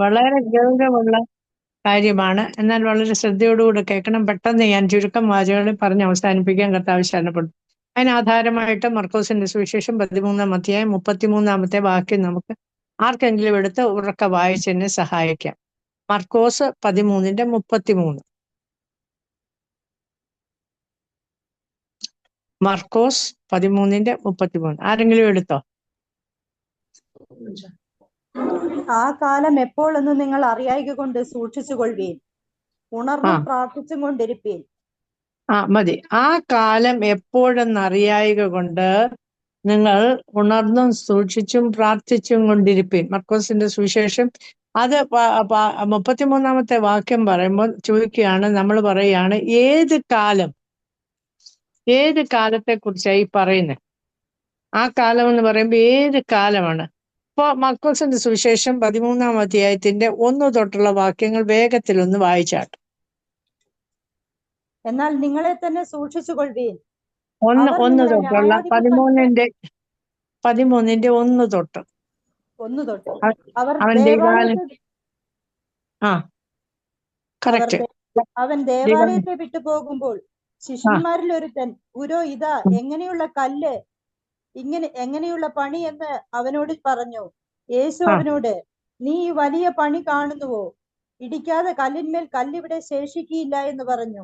വളരെ ഗൗരവമുള്ള കാര്യമാണ്. എന്നാൽ വളരെ ശ്രദ്ധയോടുകൂടെ കേൾക്കണം. പെട്ടെന്ന് ഞാൻ ചുരുക്കം വാചകങ്ങളിൽ പറഞ്ഞ് അവസാനിപ്പിക്കാൻ കർത്താവ് ശരണപ്പെട്ടു. അതിനാധാരമായിട്ട് മർക്കോസിന്റെ സുവിശേഷം 13-ാം അധ്യായം 33-ാമത്തെ വാക്യം നമുക്ക് ആർക്കെങ്കിലും എടുത്ത് ഉറക്കെ വായിച്ചെന്നെ സഹായിക്കാം. മർക്കോസ് 13:33. മർക്കോസ് 13:33. ആരെങ്കിലും എടുത്തോ? ആ കാലം എപ്പോഴെന്ന് നിങ്ങൾ അറിയായികൊണ്ട് സൂക്ഷിച്ചുകൊള്ളുവീൻ, ഉണർന്നും പ്രാർത്ഥിച്ചും കൊണ്ടിരിപ്പീൻ. മതി. ആ കാലം എപ്പോഴെന്നറിയായിക കൊണ്ട് നിങ്ങൾ ഉണർന്നും സൂക്ഷിച്ചും പ്രാർത്ഥിച്ചും കൊണ്ടിരിപ്പീൻ. മർക്കോസിന്റെ സുവിശേഷം അത് 33-ാമത്തെ വാക്യം പറയുമ്പോൾ ചോദിക്കുകയാണ്, നമ്മൾ പറയുകയാണ് ഏത് കാലം, ഏത് കാലത്തെ കുറിച്ചായി പറയുന്നത്? ആ കാലം എന്ന് പറയുമ്പോൾ ഏത് കാലമാണ്? ഇപ്പൊ മർക്കോസിന്റെ സുവിശേഷം 13-ാം അധ്യായത്തിന്റെ 1 തൊട്ടുള്ള വാക്യങ്ങൾ വേഗത്തിലൊന്ന് വായിച്ചാട്ട്. എന്നാൽ നിങ്ങളെ തന്നെ സൂക്ഷിച്ചുകൊള്ളുവീൻ. 1 തൊട്ടുള്ള 13-ന്റെ 1 തൊട്ട്. അവൻ ദേവാലയത്തെ വിട്ടു പോകുമ്പോൾ ശിഷ്യന്മാരിൽ ഒരുത്തൻ, ഗുരു ഇതാ എങ്ങനെയുള്ള കല്ല്, എങ്ങനെയുള്ള പണി എന്ന് അവനോട് പറഞ്ഞു. യേശു അവനോട്, നീ ഈ വലിയ പണി കാണുന്നുവോ? ഇടിക്കാതെ കല്ലിന്മേൽ കല്ലിവിടെ ശേഷിക്കില്ല എന്ന് പറഞ്ഞു.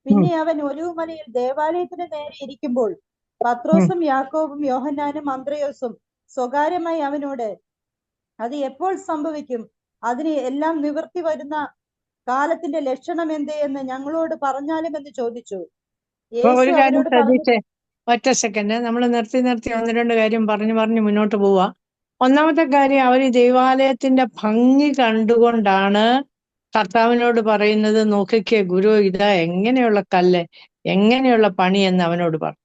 പിന്നെ അവൻ ഒലിവുമലയിൽ ദേവാലയത്തിന് നേരെ ഇരിക്കുമ്പോൾ പത്രോസും യാക്കോബും യോഹന്നാനും അന്ത്രയോസും സ്വകാര്യമായി അവനോട്, അത് എപ്പോൾ സംഭവിക്കും? അതിന് എല്ലാം നിവൃത്തി വരുന്ന കാലത്തിന്റെ ലക്ഷണം എന്തേ എന്ന് ഞങ്ങളോട് പറഞ്ഞാലും എന്ന് ചോദിച്ചു. ഒരു കാര്യം ശ്രദ്ധിച്ചേ, ഒറ്റ സെക്കൻഡ്. നമ്മൾ നിർത്തി 1-2 കാര്യം പറഞ്ഞു മുന്നോട്ട് പോവാ. ഒന്നാമത്തെ കാര്യം, അവർ ദൈവാലയത്തിന്റെ ഭംഗി കണ്ടുകൊണ്ടാണ് കർത്താവിനോട് പറയുന്നത്, നോക്കിക്കേ ഗുരു ഇതാ എങ്ങനെയുള്ള കല്ല്, എങ്ങനെയുള്ള പണി എന്ന് അവനോട് പറഞ്ഞു.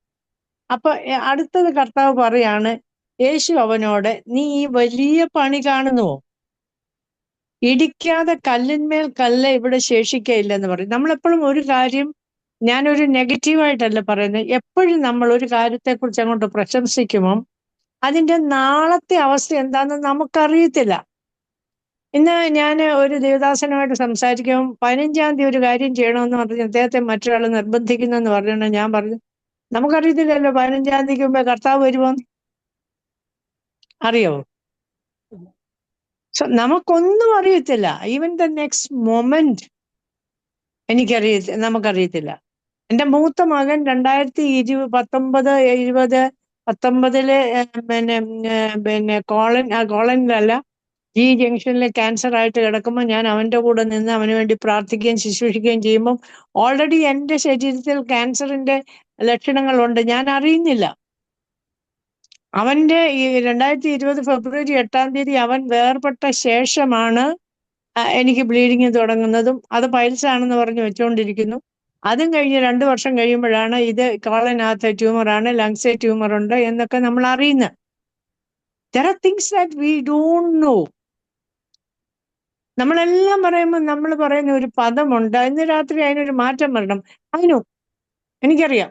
അപ്പൊ അടുത്തത് കർത്താവ് പറയാണ്, യേശു അവനോട്, നീ ഈ വലിയ പണി കാണുന്നുവോ? ഇടിക്കാതെ കല്ലിന്മേൽ കല്ല് ഇവിടെ ശേഷിക്കയില്ലെന്ന് പറയും. നമ്മളെപ്പോഴും ഒരു കാര്യം, ഞാനൊരു നെഗറ്റീവായിട്ടല്ല പറയുന്നത്, എപ്പോഴും നമ്മൾ ഒരു കാര്യത്തെക്കുറിച്ച് അങ്ങോട്ട് പ്രശംസിക്കുമ്പം അതിന്റെ നാളത്തെ അവസ്ഥ എന്താണെന്ന് നമുക്കറിയത്തില്ല. ഇന്ന് ഞാൻ ഒരു ദേവദാസനുമായിട്ട് സംസാരിക്കുമ്പോൾ 15-ാം തീയതി ഒരു കാര്യം ചെയ്യണമെന്ന് പറഞ്ഞ് അദ്ദേഹത്തെ മറ്റൊരാൾ നിർബന്ധിക്കുന്നു എന്ന് പറഞ്ഞാൽ ഞാൻ പറഞ്ഞു, നമുക്കറിയത്തില്ലല്ലോ 15-ാം തീയതിക്ക് മുമ്പേ കർത്താവ് വരുമോന്ന്. അറിയോ? നമുക്കൊന്നും അറിയത്തില്ല. ഈവൻ ദ നെക്സ്റ്റ് മൊമെന്റ് നമുക്കറിയത്തില്ല. എന്റെ മൂത്ത മകൻ 2019 കോളനിലല്ല, ഈ ജംഗ്ഷനിലെ ക്യാൻസർ ആയിട്ട് കിടക്കുമ്പോൾ ഞാൻ അവന്റെ കൂടെ നിന്ന് അവന് വേണ്ടി പ്രാർത്ഥിക്കുകയും ശുശ്രൂഷിക്കുകയും ചെയ്യുമ്പോൾ ഓൾറെഡി എന്റെ ശരീരത്തിൽ ക്യാൻസറിന്റെ ലക്ഷണങ്ങളുണ്ട്, ഞാൻ അറിയുന്നില്ല. അവന്റെ ഈ 2020 ഫെബ്രുവരി 8-ാം തീയതി അവൻ വേർപെട്ട ശേഷമാണ് എനിക്ക് ബ്ലീഡിങ് തുടങ്ങുന്നതും. അത് പൈൽസ് ആണെന്ന് പറഞ്ഞ് വെച്ചുകൊണ്ടിരിക്കുന്നു. അതും കഴിഞ്ഞ് 2 വർഷം കഴിയുമ്പോഴാണ് ഇത് കോളനകത്തെ ട്യൂമറാണ്, ലങ്സിൽ ട്യൂമർ ഉണ്ട് എന്നൊക്കെ നമ്മൾ അറിയുന്നത്. There are things that we don't know. നമ്മളെല്ലാം പറയുമ്പോൾ നമ്മൾ പറയുന്ന ഒരു പദമുണ്ട്, ഇന്ന് രാത്രി അതിനൊരു മാറ്റം വരണം. അതിനോ എനിക്കറിയാം,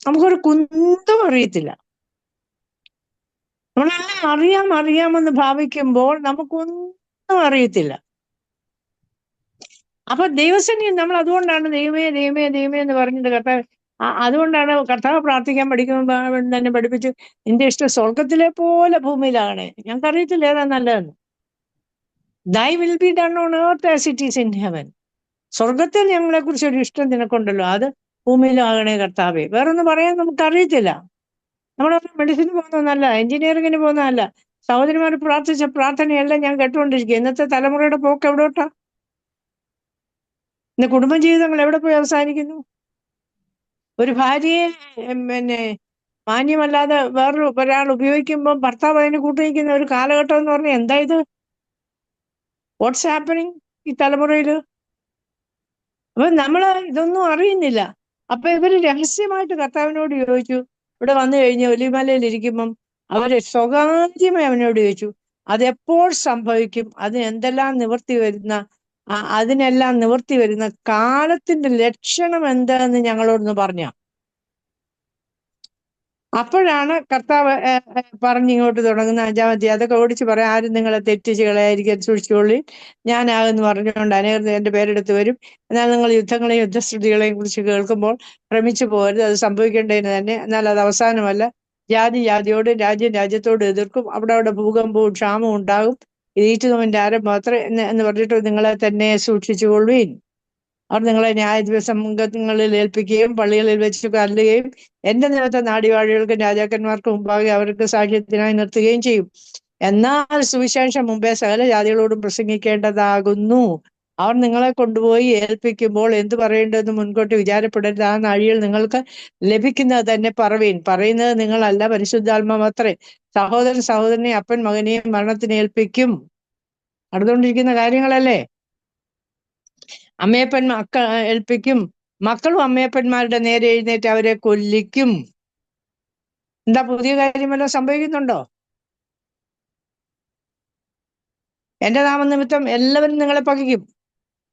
നമുക്കൊരു കുന്തം അറിയത്തില്ല. നമ്മളെല്ലാം അറിയാമെന്ന് ഭാവിക്കുമ്പോൾ നമുക്കൊന്നും അറിയത്തില്ല. അപ്പൊ ദൈവസന്നിധി നമ്മൾ അതുകൊണ്ടാണ് ദൈവമേ ദൈവമേ ദൈവമേ എന്ന് പറഞ്ഞിട്ട് കർത്താവ്, അതുകൊണ്ടാണ് കർത്താവ് പ്രാർത്ഥിക്കാൻ പഠിക്കുമ്പോൾ തന്നെ പഠിപ്പിച്ചു, നിന്റെ ഇഷ്ടം സ്വർഗത്തിലെ പോലെ ഭൂമിയിലാകണേ. ഞങ്ങൾക്ക് അറിയത്തില്ല ഏതാ നല്ലതെന്ന്. Thy will be done on earth as it is in heaven. സ്വർഗത്തിൽ ഞങ്ങളെ കുറിച്ച് ഒരു ഇഷ്ടം നിനക്കുണ്ടല്ലോ, അത് ഭൂമിയിലാകണേ കർത്താവേ. വേറൊന്നും പറയാൻ നമുക്കറിയത്തില്ല. നമ്മുടെ മെഡിസിന് പോകുന്നതല്ല, എഞ്ചിനീയറിങ്ങിന് പോകുന്നതല്ല, സഹോദരിമാർ പ്രാർത്ഥിച്ച പ്രാർത്ഥനയെല്ലാം ഞാൻ കേട്ടുകൊണ്ടിരിക്കുക. ഇന്നത്തെ തലമുറയുടെ പോക്ക് എവിടോട്ടാ? ഇന്ന് കുടുംബജീവിതങ്ങൾ എവിടെ പോയി അവസാനിക്കുന്നു? ഒരു ഭാര്യയെ മാന്യമല്ലാതെ ഒരാൾ ഉപയോഗിക്കുമ്പോൾ ഭർത്താവ് അതിന് കൂട്ടുനിൽക്കുന്ന ഒരു കാലഘട്ടം എന്ന് പറഞ്ഞാൽ എന്താ ഇത്? വാട്ട്സ് ഹാപ്പനിങ് ഈ തലമുറയില്? അപ്പൊ നമ്മള് ഇതൊന്നും അറിയുന്നില്ല. അപ്പൊ ഇവര് രഹസ്യമായിട്ട് കർത്താവിനോട് ചോദിച്ചു. ഇവിടെ വന്നു കഴിഞ്ഞ് ഒലിമലയിൽ ഇരിക്കുമ്പം അവര് സ്വകാര്യമായി അവനോട് ചോദിച്ചു, അതെപ്പോൾ സംഭവിക്കും, അതിനെല്ലാം നിവർത്തി വരുന്ന കാലത്തിന്റെ ലക്ഷണം എന്താന്ന് ഞങ്ങളോടൊന്ന് പറഞ്ഞ. അപ്പോഴാണ് കർത്താവ് പറഞ്ഞിങ്ങോട്ട് തുടങ്ങുന്ന 5-ാം അധ്യായം. അതൊക്കെ ഓടിച്ച് പറയാം. ആരും നിങ്ങളെ തെറ്റിച്ച് കളയാതിരിക്കാൻ സൂക്ഷിച്ചുകൊള്ളി, ഞാനാകുന്നു പറഞ്ഞുകൊണ്ട് അനേകർ എന്റെ പേരെടുത്ത് വരും. എന്നാൽ നിങ്ങൾ യുദ്ധങ്ങളെയും യുദ്ധശ്രുതികളെയും കുറിച്ച് കേൾക്കുമ്പോൾ ഭ്രമിച്ചു പോകരുത്. അത് സംഭവിക്കേണ്ടതിന് തന്നെ, എന്നാൽ അത് അവസാനമല്ല. ജാതി ജാതിയോട്, രാജ്യം രാജ്യത്തോട് എതിർക്കും. അവിടെ ഭൂകമ്പവും ക്ഷാമവും ഉണ്ടാകും. ഇത് ഈറ്റുനോവിന്റെ ആരംഭം മാത്രം എന്ന് പറഞ്ഞിട്ട് നിങ്ങളെ തന്നെ സൂക്ഷിച്ചുകൊള്ളുവീൻ. അവർ നിങ്ങളെ ന്യായാധിപസംഘങ്ങളിൽ ഏൽപ്പിക്കുകയും പള്ളികളിൽ വെച്ച് കല്ലുകയും എന്റെ നിമിത്തം നാടിവാഴികൾക്കും രാജാക്കന്മാർക്കും മുമ്പാകെ അവർക്ക് സാക്ഷ്യത്തിനായി നിർത്തുകയും ചെയ്യും. എന്നാൽ സുവിശേഷം മുമ്പേ സകല ജാതികളോടും പ്രസംഗിക്കേണ്ടതാകുന്നു. അവർ നിങ്ങളെ കൊണ്ടുപോയി ഏൽപ്പിക്കുമ്പോൾ എന്ത് പറയേണ്ടതെന്ന് മുൻകൂട്ടി വിചാരപ്പെടരുത്. ആ നാഴിയിൽ നിങ്ങൾക്ക് ലഭിക്കുന്നത് തന്നെ പറവീൻ. പറയുന്നത് നിങ്ങളല്ല, പരിശുദ്ധാത്മാവത്രേ. സഹോദരൻ സഹോദരനെ, അപ്പൻ മകനെയും മരണത്തിന് ഏൽപ്പിക്കും. നടന്നുകൊണ്ടിരിക്കുന്ന കാര്യങ്ങളല്ലേ. അമ്മയപ്പൻ ഏൽപ്പിക്കും. മക്കളും അമ്മയപ്പന്മാരുടെ നേരെ എഴുന്നേറ്റ് അവരെ കൊല്ലിക്കും. എന്താ പുതിയ കാര്യമെല്ലാം സംഭവിക്കുന്നുണ്ടോ? എന്റെ നാമനിമിത്തം എല്ലാവരും നിങ്ങളെ പകയ്ക്കും.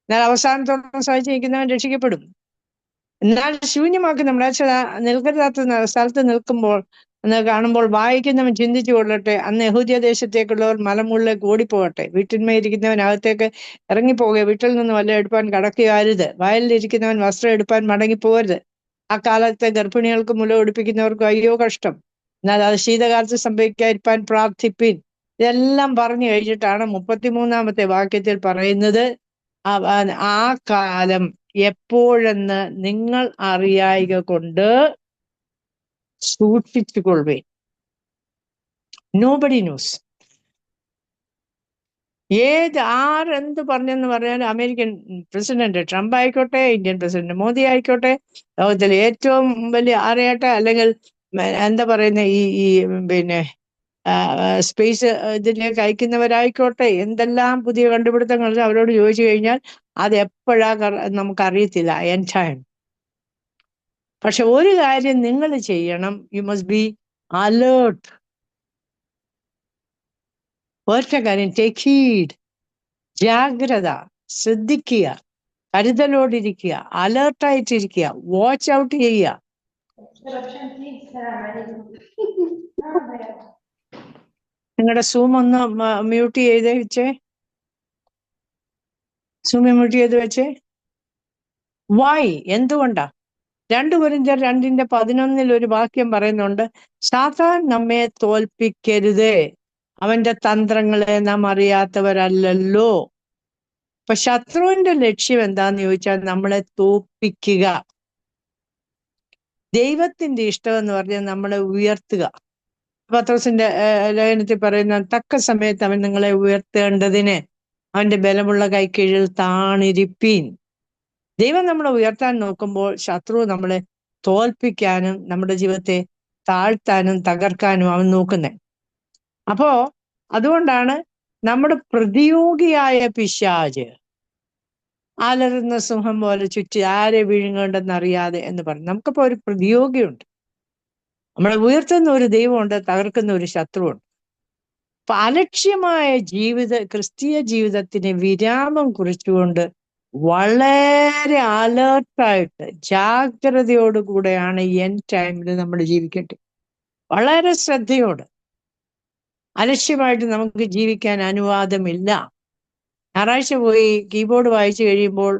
എന്നാൽ അവസാനത്തോളം സഹിച്ചിരിക്കുന്നവൻ രക്ഷിക്കപ്പെടും. എന്നാൽ ശൂന്യമാക്കുന്ന നിൽക്കരുതാത്ത സ്ഥലത്ത് നിൽക്കുമ്പോൾ കാണുമ്പോൾ വായിക്കുന്നവൻ ചിന്തിച്ചു കൊള്ളട്ടെ. അന്ന് യഹൂദ്യ ദേശത്തേക്കുള്ളവർ മലമുകളിലേക്ക് ഓടിപ്പോകട്ടെ. വീട്ടിന്മേലിരിക്കുന്നവൻ അകത്തേക്ക് ഇറങ്ങിപ്പോകുക. വീട്ടിൽ നിന്ന് വല്ല എടുപ്പാൻ കടക്കുകയരുത്. വയലിലിരിക്കുന്നവൻ വസ്ത്രം എടുപ്പാൻ മടങ്ങിപ്പോകരുത്. ആ കാലത്തെ ഗർഭിണികൾക്കും മുല ഒടിപ്പിക്കുന്നവർക്കും അയ്യോ കഷ്ടം. എന്നാൽ അത് ശീതകാലത്ത് സംഭവിക്കാതിരിക്കാൻ പ്രാർത്ഥിപ്പിൻ. ഇതെല്ലാം പറഞ്ഞു കഴിഞ്ഞിട്ടാണ് 33-ാമത്തെ വാക്യത്തിൽ പറയുന്നത്, ആ കാലം എപ്പോഴെന്ന് നിങ്ങൾ അറിയായിക കൊണ്ട് സൂക്ഷിച്ചുകൊള്ളുവേ. Nobody news. ആരെന്ത് പറഞ്ഞെന്ന് പറഞ്ഞാലും അമേരിക്കൻ പ്രസിഡന്റ് ട്രംപ് ആയിക്കോട്ടെ, ഇന്ത്യൻ പ്രസിഡന്റ് മോദി ആയിക്കോട്ടെ, ലോകത്തിലെ ഏറ്റവും വലിയ ആരെയാട്ടെ, അല്ലെങ്കിൽ എന്താ പറയുന്ന ഈ പിന്നെ സ്പേസ് ഇതിലേക്ക് അയക്കുന്നവരായിക്കോട്ടെ, എന്തെല്ലാം പുതിയ കണ്ടുപിടുത്തങ്ങൾ അവരോട് ചോദിച്ചു കഴിഞ്ഞാൽ അത് എപ്പോഴാ നമുക്കറിയത്തില്ല, എൻഡ് ടൈം. പക്ഷെ ഒരു കാര്യം നിങ്ങൾ ചെയ്യണം, യു മസ്റ്റ് ബി അലേർട്ട്. ഒറ്റ കാര്യം, ടേക്ക് ഹീഡ്, ജാഗ്രത, ശ്രദ്ധിക്കുക, കരുതലോടിരിക്കുക, അലേർട്ടായിട്ടിരിക്കുക, വാച്ച് ഔട്ട് ചെയ്യുക. നിങ്ങളുടെ സൂം ഒന്ന് മ്യൂട്ട് ചെയ്ത് വെച്ചേ. സൂം മ്യൂട്ട് ചെയ്ത് വെച്ചേ. വൈ? എന്തുകൊണ്ടാ? 2 കൊരിന്ത്യർ 2:11 ഒരു വാക്യം പറയുന്നുണ്ട്, സാത്താൻ നമ്മെ തോൽപ്പിക്കരുതേ, അവന്റെ തന്ത്രങ്ങളെ നാം അറിയാത്തവരല്ലല്ലോ. അപ്പൊ ശത്രുവിന്റെ ലക്ഷ്യം എന്താന്ന് ചോദിച്ചാൽ നമ്മളെ തോൽപ്പിക്കുക. ദൈവത്തിന്റെ ഇഷ്ടം എന്ന് പറഞ്ഞാൽ നമ്മളെ ഉയർത്തുക. പത്രോസിന്റെ ലേഖനത്തിൽ പറയുന്ന, തക്ക സമയത്ത് അവൻ നിങ്ങളെ ഉയർത്തേണ്ടതിന് അവന്റെ ബലമുള്ള കൈക്കീഴിൽ താണിരിപ്പീൻ. ദൈവം നമ്മളെ ഉയർത്താൻ നോക്കുമ്പോൾ ശത്രു നമ്മളെ തോൽപ്പിക്കാനും നമ്മുടെ ജീവിതത്തെ താഴ്ത്താനും തകർക്കാനും അവൻ നോക്കുന്നത്. അപ്പോ അതുകൊണ്ടാണ് നമ്മുടെ പ്രതിയോഗിയായ പിശാച് അലറുന്ന സിംഹം പോലെ ചുറ്റി ആരെ വിഴുങ്ങേണ്ടെന്നറിയാതെ എന്ന് പറഞ്ഞു. നമുക്കിപ്പോ ഒരു പ്രതിയോഗിയുണ്ട്. നമ്മളെ ഉയർത്തുന്ന ഒരു ദൈവമുണ്ട്, തകർക്കുന്ന ഒരു ശത്രുവുണ്ട്. അപ്പൊ അലക്ഷ്യമായ ക്രിസ്തീയ ജീവിതത്തിന് വിരാമം കുറിച്ചുകൊണ്ട് വളരെ അലേർട്ടായിട്ട് ജാഗ്രതയോടുകൂടെയാണ് എൻഡ് ടൈമിൽ നമ്മൾ ജീവിക്കേണ്ടത്. വളരെ ശ്രദ്ധയോട്. അലക്ഷ്യമായിട്ട് നമുക്ക് ജീവിക്കാൻ അനുവാദമില്ല. ഞായറാഴ്ച പോയി കീബോർഡ് വായിച്ചു കഴിയുമ്പോൾ,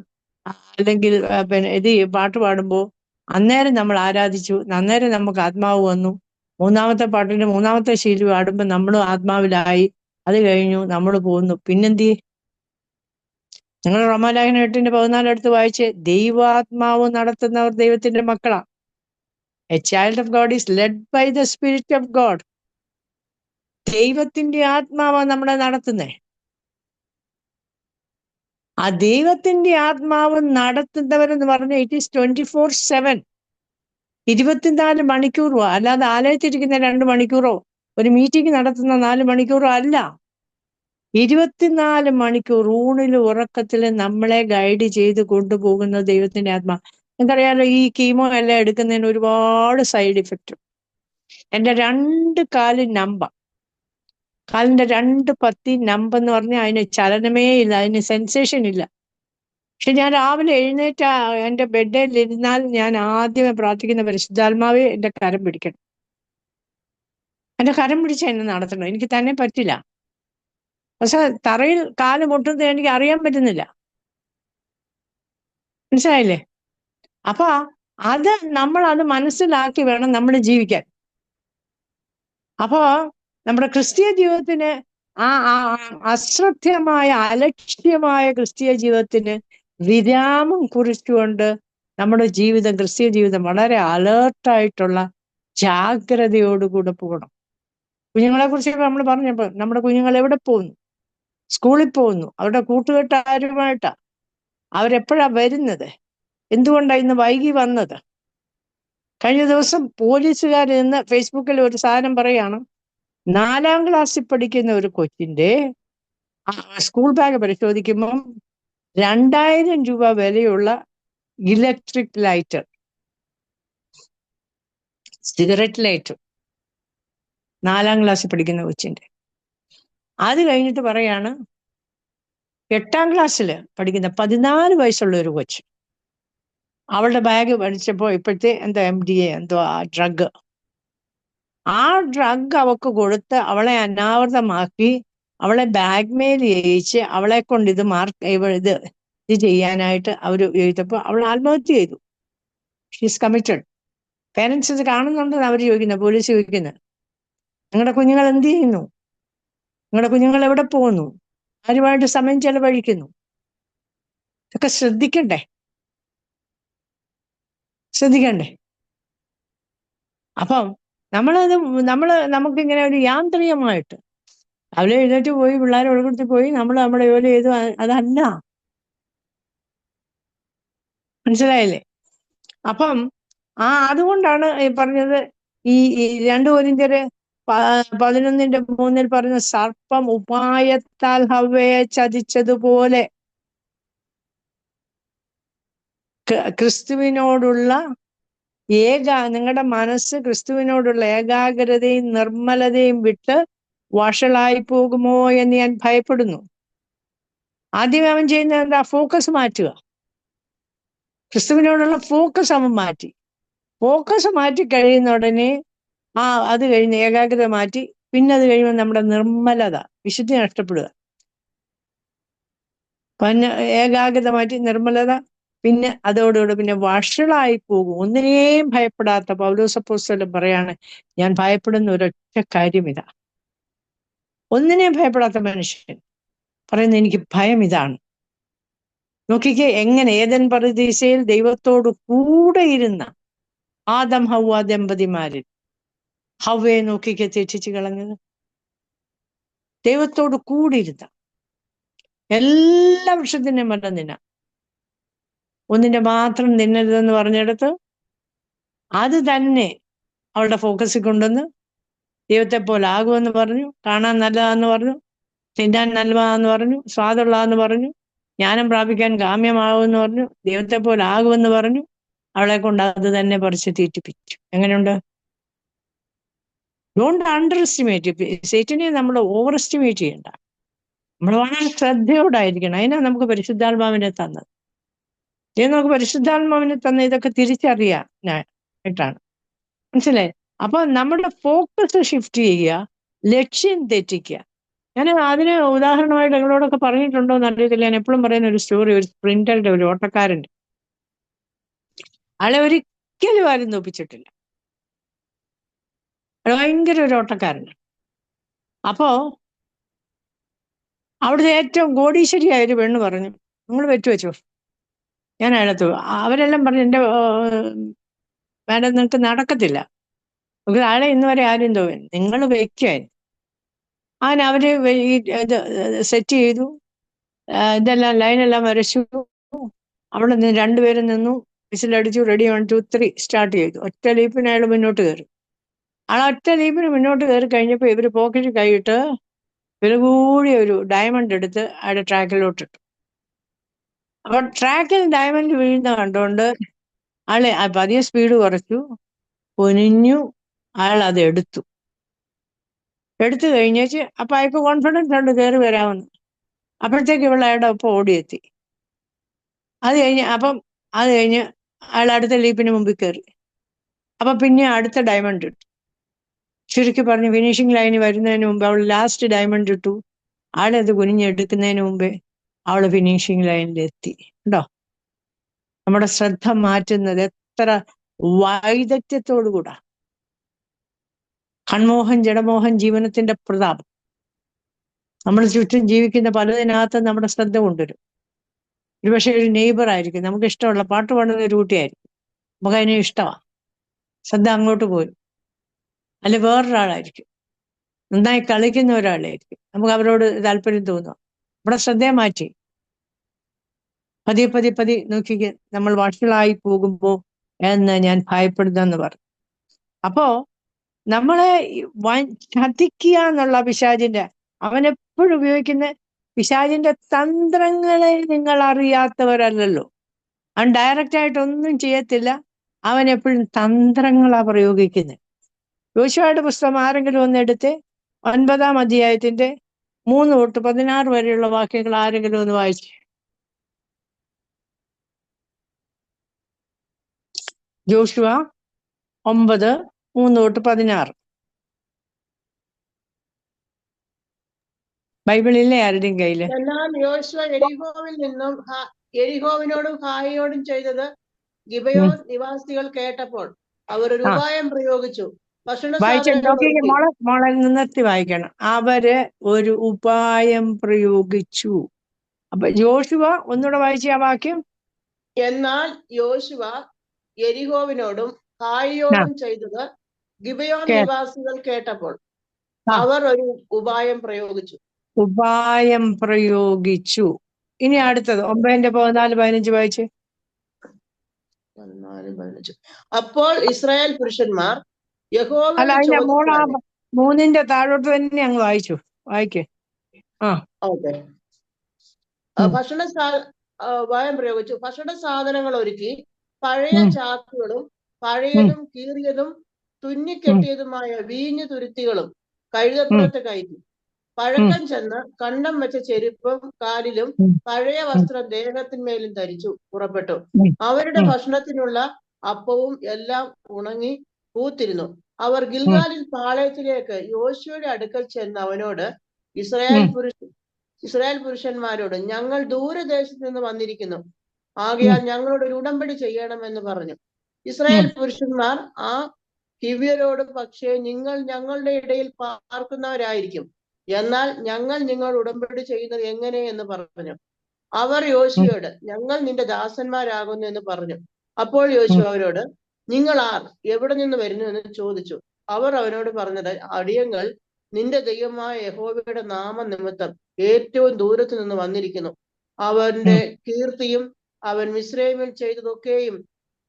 അല്ലെങ്കിൽ പിന്നെ പാട്ട് പാടുമ്പോൾ അന്നേരം നമ്മൾ ആരാധിച്ചു, അന്നേരം നമുക്ക് ആത്മാവ് വന്നു. 3-ാമത്തെ പാട്ടിന്റെ 3-ാമത്തെ ശീലം പാടുമ്പോൾ നമ്മളും ആത്മാവിലായി. അത് കഴിഞ്ഞു, നമ്മൾ പോകുന്നു. പിന്നെന്തി? നിങ്ങൾ റോമാലേഖനം 8:14 എടുത്ത് വായിച്ച്, ദൈവാത്മാവ് നടത്തുന്നവർ ദൈവത്തിന്റെ മക്കളാ. A child of God is led by the spirit of God. ദൈവത്തിന്റെ ആത്മാവാണ് നമ്മളെ നടത്തുന്നേ. ആ ദൈവത്തിന്റെ ആത്മാവ് നടത്തുന്നവരെന്ന് പറഞ്ഞാൽ ഇറ്റ് ഈസ് 24/7, 24 മണിക്കൂറോ. അല്ലാതെ ആലയത്തിരിക്കുന്ന 2 മണിക്കൂറോ ഒരു മീറ്റിംഗ് നടത്തുന്ന 4 മണിക്കൂറോ അല്ല. 24 മണിക്കൂർ ഊണിലും ഉറക്കത്തിലും നമ്മളെ ഗൈഡ് ചെയ്ത് കൊണ്ടുപോകുന്ന ദൈവത്തിന്റെ ആത്മാ. നിങ്ങൾക്കറിയാലോ, ഈ കീമോ എല്ലാം എടുക്കുന്നതിന് ഒരുപാട് സൈഡ് ഇഫക്റ്റ്. എന്റെ 2 കാലും നമ്പ, കാലിന്റെ 2 പത്തി നമ്പെന്ന് പറഞ്ഞാൽ അതിന് ചലനമേ ഇല്ല, അതിന് സെൻസേഷൻ ഇല്ല. പക്ഷെ ഞാൻ രാവിലെ എഴുന്നേറ്റ് എന്റെ ബെഡിൽ ഇരുന്നാൽ ഞാൻ ആദ്യമേ പ്രാർത്ഥിക്കുന്ന, പരിശുദ്ധാത്മാവെ എന്റെ കരം പിടിക്കണം. എൻ്റെ കരം പിടിച്ച് എന്നെ നടത്തണം, എനിക്ക് തന്നെ പറ്റില്ല. പക്ഷെ തറയിൽ കാല് മുട്ടുന്നത് എനിക്ക് അറിയാൻ പറ്റുന്നില്ല. മനസ്സിലായില്ലേ? അപ്പൊ അത് നമ്മൾ അത് മനസ്സിലാക്കി വേണം നമ്മൾ ജീവിക്കാൻ. അപ്പോ നമ്മുടെ ക്രിസ്തീയ ജീവിതത്തിന് അശ്രദ്ധമായ അലക്ഷ്യമായ ക്രിസ്തീയ ജീവിതത്തിന് വിരാമം കുറിച്ചുകൊണ്ട് നമ്മുടെ ജീവിതം, ക്രിസ്തീയ ജീവിതം വളരെ അലേർട്ടായിട്ടുള്ള ജാഗ്രതയോടുകൂടെ പോകണം. കുഞ്ഞുങ്ങളെ കുറിച്ച് നമ്മൾ പറഞ്ഞപ്പോൾ നമ്മുടെ കുഞ്ഞുങ്ങൾ എവിടെ പോകുന്നു? സ്കൂളിൽ പോകുന്നു. അവരുടെ കൂട്ടുകെട്ടാരുമായിട്ടാ? അവരെപ്പോഴാ വരുന്നത്? എന്തുകൊണ്ടാണ് ഇന്ന് വൈകി വന്നത്? കഴിഞ്ഞ ദിവസം പോലീസുകാർ ഇന്ന് ഫേസ്ബുക്കിൽ ഒരു സാധനം പറയാണ്, 4ാം ക്ലാസ്സിൽ പഠിക്കുന്ന ഒരു കൊച്ചിന്റെ സ്കൂൾ ബാഗ് പരിശോധിക്കുമ്പം 2000 രൂപ വിലയുള്ള ഇലക്ട്രിക് ലൈറ്റർ, സിഗരറ്റ് ലൈറ്റർ, 4ാം ക്ലാസ്സിൽ പഠിക്കുന്ന കൊച്ചിന്റെ. അത് കഴിഞ്ഞിട്ട് പറയാണ് 8ാം ക്ലാസ്സിൽ പഠിക്കുന്ന 14 വയസ്സുള്ള ഒരു കൊച്ച്, അവളുടെ ബാഗ് പഠിച്ചപ്പോ ഇപ്പോഴത്തെ എന്തോ MDA എന്തോ ആ ഡ്രഗ് അവക്ക് കൊടുത്ത് അവളെ അനാവൃതമാക്കി, അവളെ ബാഗ്മെയിൽ ചെയ്യിച്ച് അവളെ കൊണ്ട് ഇത് ചെയ്യാനായിട്ട് അവർ ചെയ്തപ്പോൾ അവൾ ആത്മഹത്യ ചെയ്തു. She's committed. പേരൻസ് ഇത് കാണുന്നുണ്ടെന്ന് അവർ ചോദിക്കുന്നത്, പോലീസ് ചോദിക്കുന്നത്, നിങ്ങളുടെ കുഞ്ഞുങ്ങൾ എന്ത് ചെയ്യുന്നു? നിങ്ങളുടെ കുഞ്ഞുങ്ങൾ എവിടെ പോകുന്നു? ആരുമായിട്ട് സമയം ചെലവഴിക്കുന്നു? ഇതൊക്കെ ശ്രദ്ധിക്കണ്ടേ? അപ്പം നമുക്കിങ്ങനെ ഒരു യാന്ത്രികമായിട്ട് രാവിലെ എഴുന്നേറ്റ് പോയി പിള്ളേരെ ഒഴുകുത്തി പോയി നമ്മൾ നമ്മുടെ ജോലി ചെയ്തു, അതല്ല. മനസ്സിലായില്ലേ? അപ്പം അതുകൊണ്ടാണ് ഈ പറഞ്ഞത്, ഈ 2 കൊരിന്ത്യർ 11:3 പറഞ്ഞ സർപ്പം ഉപായത്താൽ ഹവ്വയെ ചതിച്ചതുപോലെ ക്രിസ്തുവിനോടുള്ള നിങ്ങളുടെ മനസ്സ് ക്രിസ്തുവിനോടുള്ള ഏകാഗ്രതയും നിർമ്മലതയും വിട്ട് വഷളായി പോകുമോ എന്ന് ഞാൻ ഭയപ്പെടുന്നു. ആദ്യം അവൻ ചെയ്യുന്നത് എന്താ? ഫോക്കസ് മാറ്റുക. ക്രിസ്തുവിനോടുള്ള ഫോക്കസ് അവൻ മാറ്റി. ഫോക്കസ് മാറ്റി കഴിയുന്ന ഉടനെ അത് കഴിഞ്ഞ് ഏകാഗ്രത മാറ്റി, പിന്നെ അത് കഴിയുമ്പോൾ നമ്മുടെ നിർമ്മലത, വിശുദ്ധി നഷ്ടപ്പെടുക. പിന്നെ ഏകാഗ്രത മാറ്റി നിർമ്മലത, പിന്നെ അതോടുകൂടെ പിന്നെ വഷളായി പോകും. ഒന്നിനെയും ഭയപ്പെടാത്ത പൗലോസ് അപ്പോസ്തലൻ പറയാണ്, ഞാൻ ഭയപ്പെടുന്ന ഒരൊറ്റ കാര്യം ഇതാ. ഒന്നിനെയും ഭയപ്പെടാത്ത മനുഷ്യൻ പറയുന്നത്, എനിക്ക് ഭയം ഇതാണ്. നോക്കിക്കേ എങ്ങനെ ഏദൻ പറുദീസയിൽ ദൈവത്തോട് കൂടെ ഇരുന്ന ആദം ഹവ്വ ദമ്പതിമാരിൽ ഹവ്വയെ നോക്കിക്കേ തെറ്റിച്ച് കളഞ്ഞത്. ദൈവത്തോട് കൂടിയിരുന്ന എല്ലാ വൃക്ഷത്തിനും മരം തിന്നാം, ഒന്നിന്റെ മാത്രം തിന്നരുതെന്ന് പറഞ്ഞെടുത്ത് അത് തന്നെ അവളുടെ ഫോക്കസിൽ കൊണ്ടുവന്ന് ദൈവത്തെ പോലെ ആകുമെന്ന് പറഞ്ഞു, കാണാൻ നല്ലതാന്ന് പറഞ്ഞു, തിന്നാൻ നല്ലതാന്ന് പറഞ്ഞു, സ്വാദുള്ളതാന്ന് പറഞ്ഞു, ജ്ഞാനം പ്രാപിക്കാൻ കാമ്യമാകുമെന്ന് പറഞ്ഞു, ദൈവത്തെ പോലെ ആകുമെന്ന് പറഞ്ഞു. അവളെ കൊണ്ട് അത് തന്നെ പറിച്ച് തീറ്റിപ്പിച്ചു. എങ്ങനെയുണ്ട്? Don't under estimate. സേറ്റിനെ നമ്മൾ ഓവർ എസ്റ്റിമേറ്റ് ചെയ്യണ്ട. നമ്മൾ വളരെ ശ്രദ്ധയോടായിരിക്കണം. അതിനാ നമുക്ക് പരിശുദ്ധാത്മാവിനെ തന്നത്. നമുക്ക് പരിശുദ്ധാത്മാവിനെ തന്ന ഇതൊക്കെ തിരിച്ചറിയാനായിട്ടാണ്. മനസ്സിലായി? അപ്പൊ നമ്മുടെ ഫോക്കസ് ഷിഫ്റ്റ് ചെയ്യുക, ലക്ഷ്യം തെറ്റിക്കുക. ഞാൻ അതിന് ഉദാഹരണമായിട്ട് നിങ്ങളോടൊക്കെ പറഞ്ഞിട്ടുണ്ടോ എന്ന് അറിയത്തില്ല. ഞാൻ എപ്പോഴും പറയുന്ന ഒരു സ്റ്റോറി, ഒരു സ്പ്രിന്ററുടെ, ഒരു ഓട്ടക്കാരൻ്റെ. ആളെ ഒരിക്കലും ആരും തോപ്പിച്ചിട്ടില്ല. ഭയങ്കര ഒരു ഓട്ടക്കാരൻ. അപ്പോ അവിടുത്തെ ഏറ്റവും കോടീശ്വരിയായ ഒരു പെണ്ണ് പറഞ്ഞു, നിങ്ങൾ വെച്ചോ, ഞാൻ അയാളത്ത്. അവരെല്ലാം പറഞ്ഞു, എൻ്റെ മാഡം നിങ്ങൾക്ക് നടക്കത്തില്ല, ആളെ ഇന്ന് വരെ ആരും തോന്നി, നിങ്ങൾ വെക്കായിരുന്നു. അങ്ങനെ അവര് ഇത് സെറ്റ് ചെയ്തു, ഇതെല്ലാം ലൈനെല്ലാം വരച്ചു. അവിടെ നിന്ന് 2 പേരും നിന്നു, വിസിലടിച്ചു, റെഡി 1 2 3 സ്റ്റാർട്ട് ചെയ്തു. ഒറ്റ ലീപ്പിന് അയാൾ മുന്നോട്ട് കയറി. ഒറ്റ ലീപ്പിന് മുന്നോട്ട് കയറി കഴിഞ്ഞപ്പോൾ ഇവര് പോക്കറ്റിൽ കൈയിട്ട് വില കൂടിയ ഒരു ഡയമണ്ട് എടുത്ത് അയാളുടെ ട്രാക്കിലോട്ടിട്ടു. അപ്പൊ ട്രാക്കിൽ ഡയമണ്ട് വീഴുന്ന കണ്ടുകൊണ്ട് ആളെ പതിയെ സ്പീഡ് കുറച്ചു, പൊനിഞ്ഞു. അയാൾ അത് എടുത്തു കഴിഞ്ഞേച്ച് അപ്പൊ അയാൾക്ക് കോൺഫിഡൻസ് ഉണ്ട് കയറി വരാമെന്ന്. അപ്പോഴത്തേക്ക് ഇവൾ അയാളുടെ ഒപ്പം ഓടിയെത്തി. അത് കഴിഞ്ഞ് അയാൾ അടുത്ത ലീപ്പിന് മുമ്പിൽ കയറി. അപ്പൊ പിന്നെ അടുത്ത ഡയമണ്ട് ഇട്ടു. ചുരുക്കി പറഞ്ഞ് ഫിനിഷിംഗ് ലൈനിൽ വരുന്നതിന് മുമ്പ് അവൾ ലാസ്റ്റ് ഡയമണ്ട് ഇട്ടു. ആളത് കുനിഞ്ഞെടുക്കുന്നതിന് മുമ്പേ അവള് ഫിനിഷിംഗ് ലൈനിൽ എത്തി. ഉണ്ടോ? നമ്മുടെ ശ്രദ്ധ മാറ്റുന്നത് എത്ര വൈദഗ്ധ്യത്തോടുകൂടാ. കൺമോഹൻ, ജഡമോഹൻ, ജീവനത്തിന്റെ പ്രതാപം. നമ്മൾ ചുറ്റും ജീവിക്കുന്ന പലതിനകത്തും നമ്മുടെ ശ്രദ്ധ കൊണ്ടുവരും. ഒരുപക്ഷെ ഒരു നെയ്ബർ ആയിരിക്കും, നമുക്ക് ഇഷ്ടമുള്ള പാട്ട് പാടുന്ന ഒരു കുട്ടിയായിരിക്കും, നമുക്ക് അതിനെ ഇഷ്ടമാണ്, ശ്രദ്ധ അങ്ങോട്ട് പോരും. അല്ലെ വേറൊരാളായിരിക്കും, നന്നായി കളിക്കുന്ന ഒരാളായിരിക്കും, നമുക്ക് അവരോട് താല്പര്യം തോന്നുക, നമ്മുടെ ശ്രദ്ധയെ മാറ്റി. പതിയെ നോക്കിക്ക് നമ്മൾ വഷളായി പോകുമ്പോ എന്ന് ഞാൻ ഭയപ്പെടുന്നെന്ന് പറഞ്ഞു. അപ്പോ നമ്മളെ ചതിക്കുക എന്നുള്ള പിശാചിന്റെ, അവനെപ്പോഴും ഉപയോഗിക്കുന്ന പിശാചിന്റെ തന്ത്രങ്ങളെ നിങ്ങൾ അറിയാത്തവരല്ലല്ലോ. അവൻ ഡയറക്റ്റ് ആയിട്ടൊന്നും ചെയ്യത്തില്ല, അവൻ എപ്പോഴും തന്ത്രങ്ങളാ പ്രയോഗിക്കുന്നത്. യോശുവയുടെ പുസ്തകം ആരെങ്കിലും ഒന്നെടുത്ത് 9-ാം അധ്യായത്തിന്റെ 3 തൊട്ട് 16 വരെയുള്ള വാക്യങ്ങൾ ആരെങ്കിലും ഒന്ന് വായിച്ചു. ജോഷുവ 9:3 തൊട്ട് 16. ബൈബിളിലെ ആരുടെയും കയ്യില്? എന്നാൽ യോശുവ എരിഹോവിനോടും ഹായിയോടും ചെയ്തത് ഗിബയോൻ നിവാസികൾ കേട്ടപ്പോൾ അവർ ഒരു ഉപായം പ്രയോഗിച്ചു. മോളെ നിർത്തി വായിക്കണം. അവര് ഒരു ഉപായം പ്രയോഗിച്ചു. അപ്പൊ യോശുവ ഒന്നുകൂടെ വായിച്ച ആ വാക്യം. എന്നാൽ യോശുവ എരിഹോവിനോടും ഹായിയോടും ചെയ്തത് ഗിബയോൻ നിവാസികൾ കേട്ടപ്പോൾ അവർ ഒരു ഉപായം പ്രയോഗിച്ചു. ഇനി അടുത്തത് 9:14-15 വായിച്ച്. 14-15. അപ്പോൾ ഇസ്രായേൽ പുരുഷന്മാർ അല്ല, അതിന്റെ 3-ന്റെ താഴോട്ട് തന്നെ അങ്ങ് വായിക്കേ. ഓക്കെ. ഉപായം പ്രയോഗിച്ചു. ഭക്ഷണ സാധനങ്ങൾ ഒരുക്കി പഴയ ചാക്കുകളും പഴയതും കീറിയതും തുന്നിക്കെട്ടിയതുമായ വീഞ്ഞു തുരുത്തികളും കഴുതപ്പുറത്ത് കയറ്റി. പഴക്കം ചെന്ന് കണ്ടം വെച്ച ചെരുപ്പും കാലിലും പഴയ വസ്ത്രം ദേഹത്തിന്മേലും ധരിച്ചു പുറപ്പെട്ടു. അവരുടെ ഭക്ഷണത്തിനുള്ള അപ്പവും എല്ലാം ഉണങ്ങി പൂത്തിരുന്നു. അവർ ഗിൽഗാലിൽ പാളയത്തിലേക്ക് യോശുവയുടെ അടുക്കൽ ചെന്ന് അവനോട്, ഇസ്രായേൽ പുരുഷന്മാരോട്, ഞങ്ങൾ ദൂരദേശത്ത് നിന്ന് വന്നിരിക്കുന്നു, ആകയാൽ ഞങ്ങളോട് ഒരു ഉടമ്പടി ചെയ്യണമെന്ന് പറഞ്ഞു. ഇസ്രായേൽ പുരുഷന്മാർ ആ ഹിവ്യരോട്, പക്ഷേ നിങ്ങൾ ഞങ്ങളുടെ ഇടയിൽ പാർക്കുന്നവരായിരിക്കും, എന്നാൽ ഞങ്ങൾ നിങ്ങളോട് ഉടമ്പടി ചെയ്യുന്നത് എങ്ങനെ എന്ന് പറഞ്ഞു. അവർ യോശുവയോട്, ഞങ്ങൾ നിന്റെ ദാസന്മാരാകുന്നു എന്ന് പറഞ്ഞു. അപ്പോൾ യോശുവ അവരോട്, നിങ്ങൾ ആർ, എവിടെ നിന്ന് വരുന്നു എന്ന് ചോദിച്ചു. അവർ അവനോട് പറഞ്ഞത്, അടിയങ്ങൾ നിന്റെ ദൈവമായ യഹോവയുടെ നാമനിമിത്തം ഏറ്റവും ദൂരത്ത് നിന്ന് വന്നിരിക്കുന്നു. അവന്റെ കീർത്തിയും അവൻ മിസ്രൈമിൽ ചെയ്തതൊക്കെയും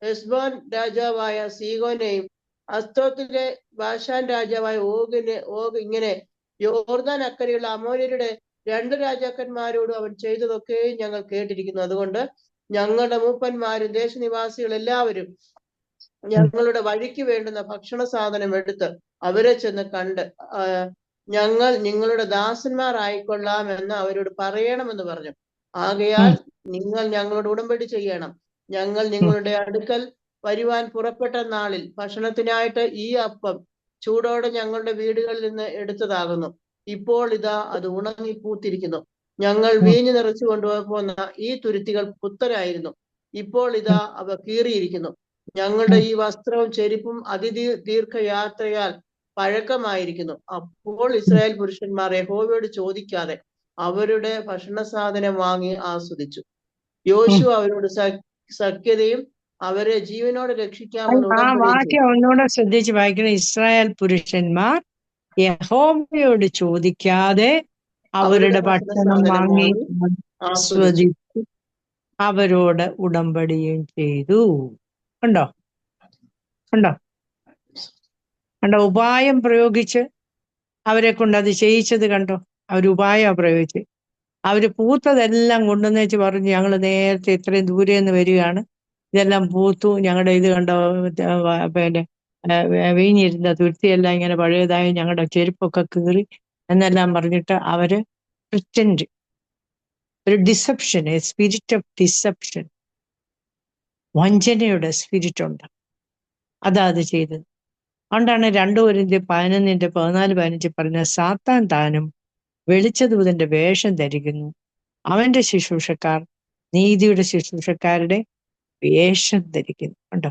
ഹെസ്ബോൻ രാജാവായ സീഹോനെയും അസ്തോത്തിലെ ബാഷാൻ രാജാവായ ഓഗ് ഇങ്ങനെ യോർദാൻ അക്കരെയുള്ള അമോര്യരുടെ 2 രാജാക്കന്മാരോടും അവൻ ചെയ്തതൊക്കെയും ഞങ്ങൾ കേട്ടിരിക്കുന്നു. അതുകൊണ്ട് ഞങ്ങളുടെ മൂപ്പന്മാരും ദേശനിവാസികൾ എല്ലാവരും ഞങ്ങളുടെ വഴിക്ക് വേണ്ടുന്ന ഭക്ഷണ സാധനം എടുത്ത് അവരെ ചെന്ന് കണ്ട് ഞങ്ങൾ നിങ്ങളുടെ ദാസന്മാരായിക്കൊള്ളാം എന്ന് അവരോട് പറയണമെന്ന് പറഞ്ഞു. ആകയാൽ നിങ്ങൾ ഞങ്ങളോട് ഉടമ്പടി ചെയ്യണം. ഞങ്ങൾ നിങ്ങളുടെ അടുക്കൽ വരുവാൻ പുറപ്പെട്ട നാളിൽ ഭക്ഷണത്തിനായിട്ട് ഈ അപ്പം ചൂടോടെ ഞങ്ങളുടെ വീടുകളിൽ നിന്ന് എടുത്തതാകുന്നു. ഇപ്പോൾ ഇതാ അത് ഉണങ്ങി പൂത്തിരിക്കുന്നു. ഞങ്ങൾ വീഞ്ഞു നിറച്ചു കൊണ്ടുപോകുന്ന ഈ തുരുത്തികൾ പുത്തരായിരുന്നു, ഇപ്പോൾ ഇതാ അവ കീറിയിരിക്കുന്നു. ഞങ്ങളുടെ ഈ വസ്ത്രവും ചെരുപ്പും ദീർഘയാത്രയാൽ പഴക്കമായിരിക്കുന്നു. അപ്പോൾ ഇസ്രായേൽ പുരുഷന്മാർ യഹോവയോട് ചോദിക്കാതെ അവരുടെ ഭക്ഷണ സാധനം വാങ്ങി ആസ്വദിച്ചു. യോശുവ അവരോട് സഖ്യതയും അവരെ ജീവനോടെ രക്ഷിക്കാമെന്ന് വാക്യം ഒന്നുകൂടെ ശ്രദ്ധിച്ച് വായിക്കണം. ഇസ്രായേൽ പുരുഷന്മാർ യഹോവയോട് ചോദിക്കാതെ അവരുടെ ഭക്ഷണം വാങ്ങി ആസ്വദിച്ചു, അവരോട് ഉടമ്പടിയും ചെയ്തു. കണ്ടോ? ഉപായം പ്രയോഗിച്ച് അവരെ കൊണ്ട് അത് ചെയ്യിച്ചത് കണ്ടോ? ഉപായം പ്രയോഗിച്ച് അവര് പൂത്തതെല്ലാം കൊണ്ടുവന്ന് വെച്ച് പറഞ്ഞു, ഞങ്ങൾ നേരത്തെ ഇത്രയും ദൂരെ നിന്ന് വരികയാണ്, ഇതെല്ലാം പൂത്തു, ഞങ്ങളുടെ ഇത് കണ്ടോ, പിന്നെ വീഞ്ഞിരുന്ന തുരുത്തിയെല്ലാം ഇങ്ങനെ പഴയതായി, ഞങ്ങളുടെ ചെരുപ്പൊക്കെ കീറി എന്നെല്ലാം പറഞ്ഞിട്ട് അവര് പ്രിറ്റൻഡ്, ഒരു deception, a spirit of deception, വഞ്ചനയുടെ സ്പിരിറ്റ് ഉണ്ട്, അതാ അത് ചെയ്തത്. അതുകൊണ്ടാണ് 2 കൊരിന്ത്യർ 11:14-15 പറഞ്ഞ സാത്താൻ താനും വെളിച്ചദൂതന്റെ വേഷം ധരിക്കുന്നു, അവന്റെ ശുശ്രൂഷക്കാർ നീതിയുടെ ശുശ്രൂഷക്കാരുടെ വേഷം ധരിക്കുന്നു. കണ്ടോ?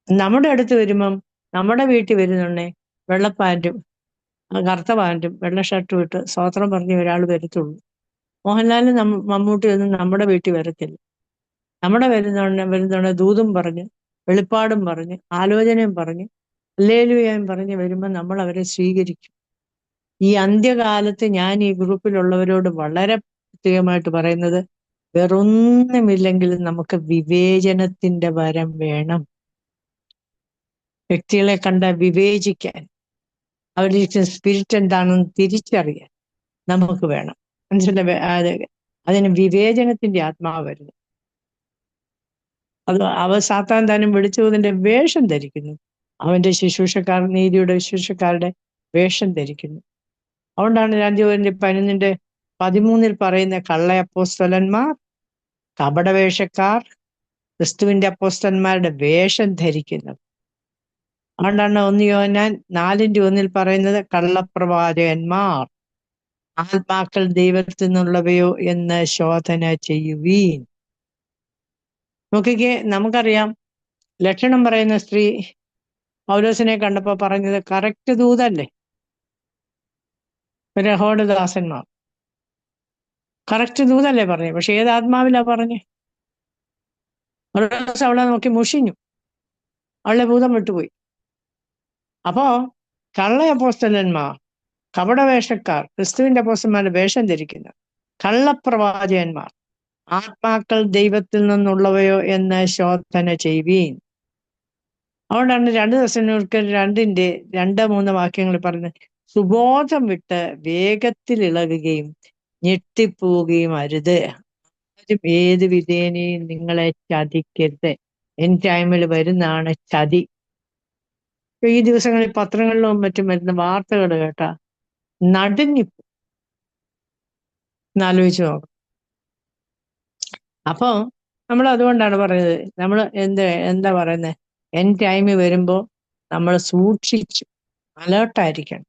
നമ്മുടെ അടുത്ത് വരുമ്പം, നമ്മുടെ വീട്ടിൽ വരുന്നുണ്ടെ വെള്ളപ്പാൻറ്റും കറുത്ത പാൻറ്റും വെള്ള ഷർട്ടും ഇട്ട് സ്തോത്രം പറഞ്ഞ് ഒരാൾ വരത്തുള്ളൂ. മോഹൻലാലും മമ്മൂട്ടി ഒന്നും നമ്മുടെ വീട്ടിൽ വരത്തില്ല. നമ്മുടെ വരുന്നോണ്ട് ദൂതും പറഞ്ഞ് വെളിപ്പാടും പറഞ്ഞ് ആലോചനയും പറഞ്ഞ് ഹല്ലേലൂയയും പറഞ്ഞ് വരുമ്പോൾ നമ്മൾ അവരെ സ്വീകരിക്കും. ഈ അന്ത്യകാലത്ത് ഞാൻ ഈ ഗ്രൂപ്പിലുള്ളവരോട് വളരെ പ്രത്യേകമായിട്ട് പറയുന്നത്, വേറൊന്നുമില്ലെങ്കിലും നമുക്ക് വിവേചനത്തിന്റെ വരം വേണം. വ്യക്തികളെ കണ്ട വിവേചിക്കാൻ, അവരുടെ സ്പിരിറ്റ് എന്താണെന്ന് തിരിച്ചറിയാൻ നമുക്ക് വേണം. മനസ്സിലായി? അതിന് വിവേചനത്തിന്റെ ആത്മാവ് വരുന്നു. അത് സാത്താൻ താനും വെളിച്ചദൂതന്റെ വേഷം ധരിക്കുന്നു, അവന്റെ ശുശ്രൂഷക്കാർ നീതിയുടെ ശുശ്രൂഷക്കാരുടെ വേഷം ധരിക്കുന്നു. അതുകൊണ്ടാണ് 2 കൊരിന്ത്യർ 11:13 പറയുന്ന കള്ള അപ്പോസ്തലന്മാർ, കപടവേഷക്കാർ, ക്രിസ്തുവിന്റെ അപ്പോസ്തലന്മാരുടെ വേഷം ധരിക്കുന്നത്. അതുകൊണ്ടാണ് 1 യോഹന്നാൻ 4:1 പറയുന്നത് കള്ളപ്രവാചകന്മാർ, ആത്മാക്കൾ ദൈവത്തിൽ നിന്നുള്ളവയോ എന്ന് ശോധന ചെയ്യുവീൻ. നോക്കിക്കേ, നമുക്കറിയാം ലക്ഷണം പറയുന്ന സ്ത്രീ പൗലോസിനെ കണ്ടപ്പോ പറഞ്ഞത് കറക്റ്റ് ദൂതല്ലേ? യഹോവയുടെ ദാസന്മാർ കറക്റ്റ് ദൂതല്ലേ പറഞ്ഞു? പക്ഷെ ഏത് ആത്മാവിലാ പറഞ്ഞേ? ഒരു ദിവസം അവളെ നോക്കി മുഷിഞ്ഞു, അവളെ ഭൂതം വിട്ടുപോയി. അപ്പോ കള്ള അപ്പോസ്തലന്മാർ, കപടവേഷക്കാർ, ക്രിസ്തുവിന്റെ അപ്പോസ്തലന്മാരുടെ വേഷം ധരിക്കുന്ന കള്ളപ്രവാചകന്മാർ, ആത്മാക്കൾ ദൈവത്തിൽ നിന്നുള്ളവയോ എന്ന് ശോധന ചെയ്യുവീൻ. അതുകൊണ്ടാണ് 2 Thessalonians 2:2-3 വാക്യങ്ങൾ പറഞ്ഞത്, സുബോധം വിട്ട് വേഗത്തിൽ ഇളകുകയും ഞെട്ടിപ്പോവുകയും അരുത്. ആരും ഏത് വിധേനയും നിങ്ങളെ ചതിക്കരുത്. ടൈമിൽ വരുന്നതാണ് ചതി. ഈ ദിവസങ്ങളിൽ പത്രങ്ങളിലും മറ്റും വരുന്ന വാർത്തകൾ കേട്ടാ നടുങ്ങിപ്പോ. എന്നാലോചിച്ച് നോക്കാം. അപ്പൊ നമ്മൾ അതുകൊണ്ടാണ് പറയുന്നത്, നമ്മൾ എന്താ പറയുന്നത്, ടൈമിൽ വരുമ്പോ നമ്മൾ സൂക്ഷിച്ചു അലേർട്ടായിരിക്കണം,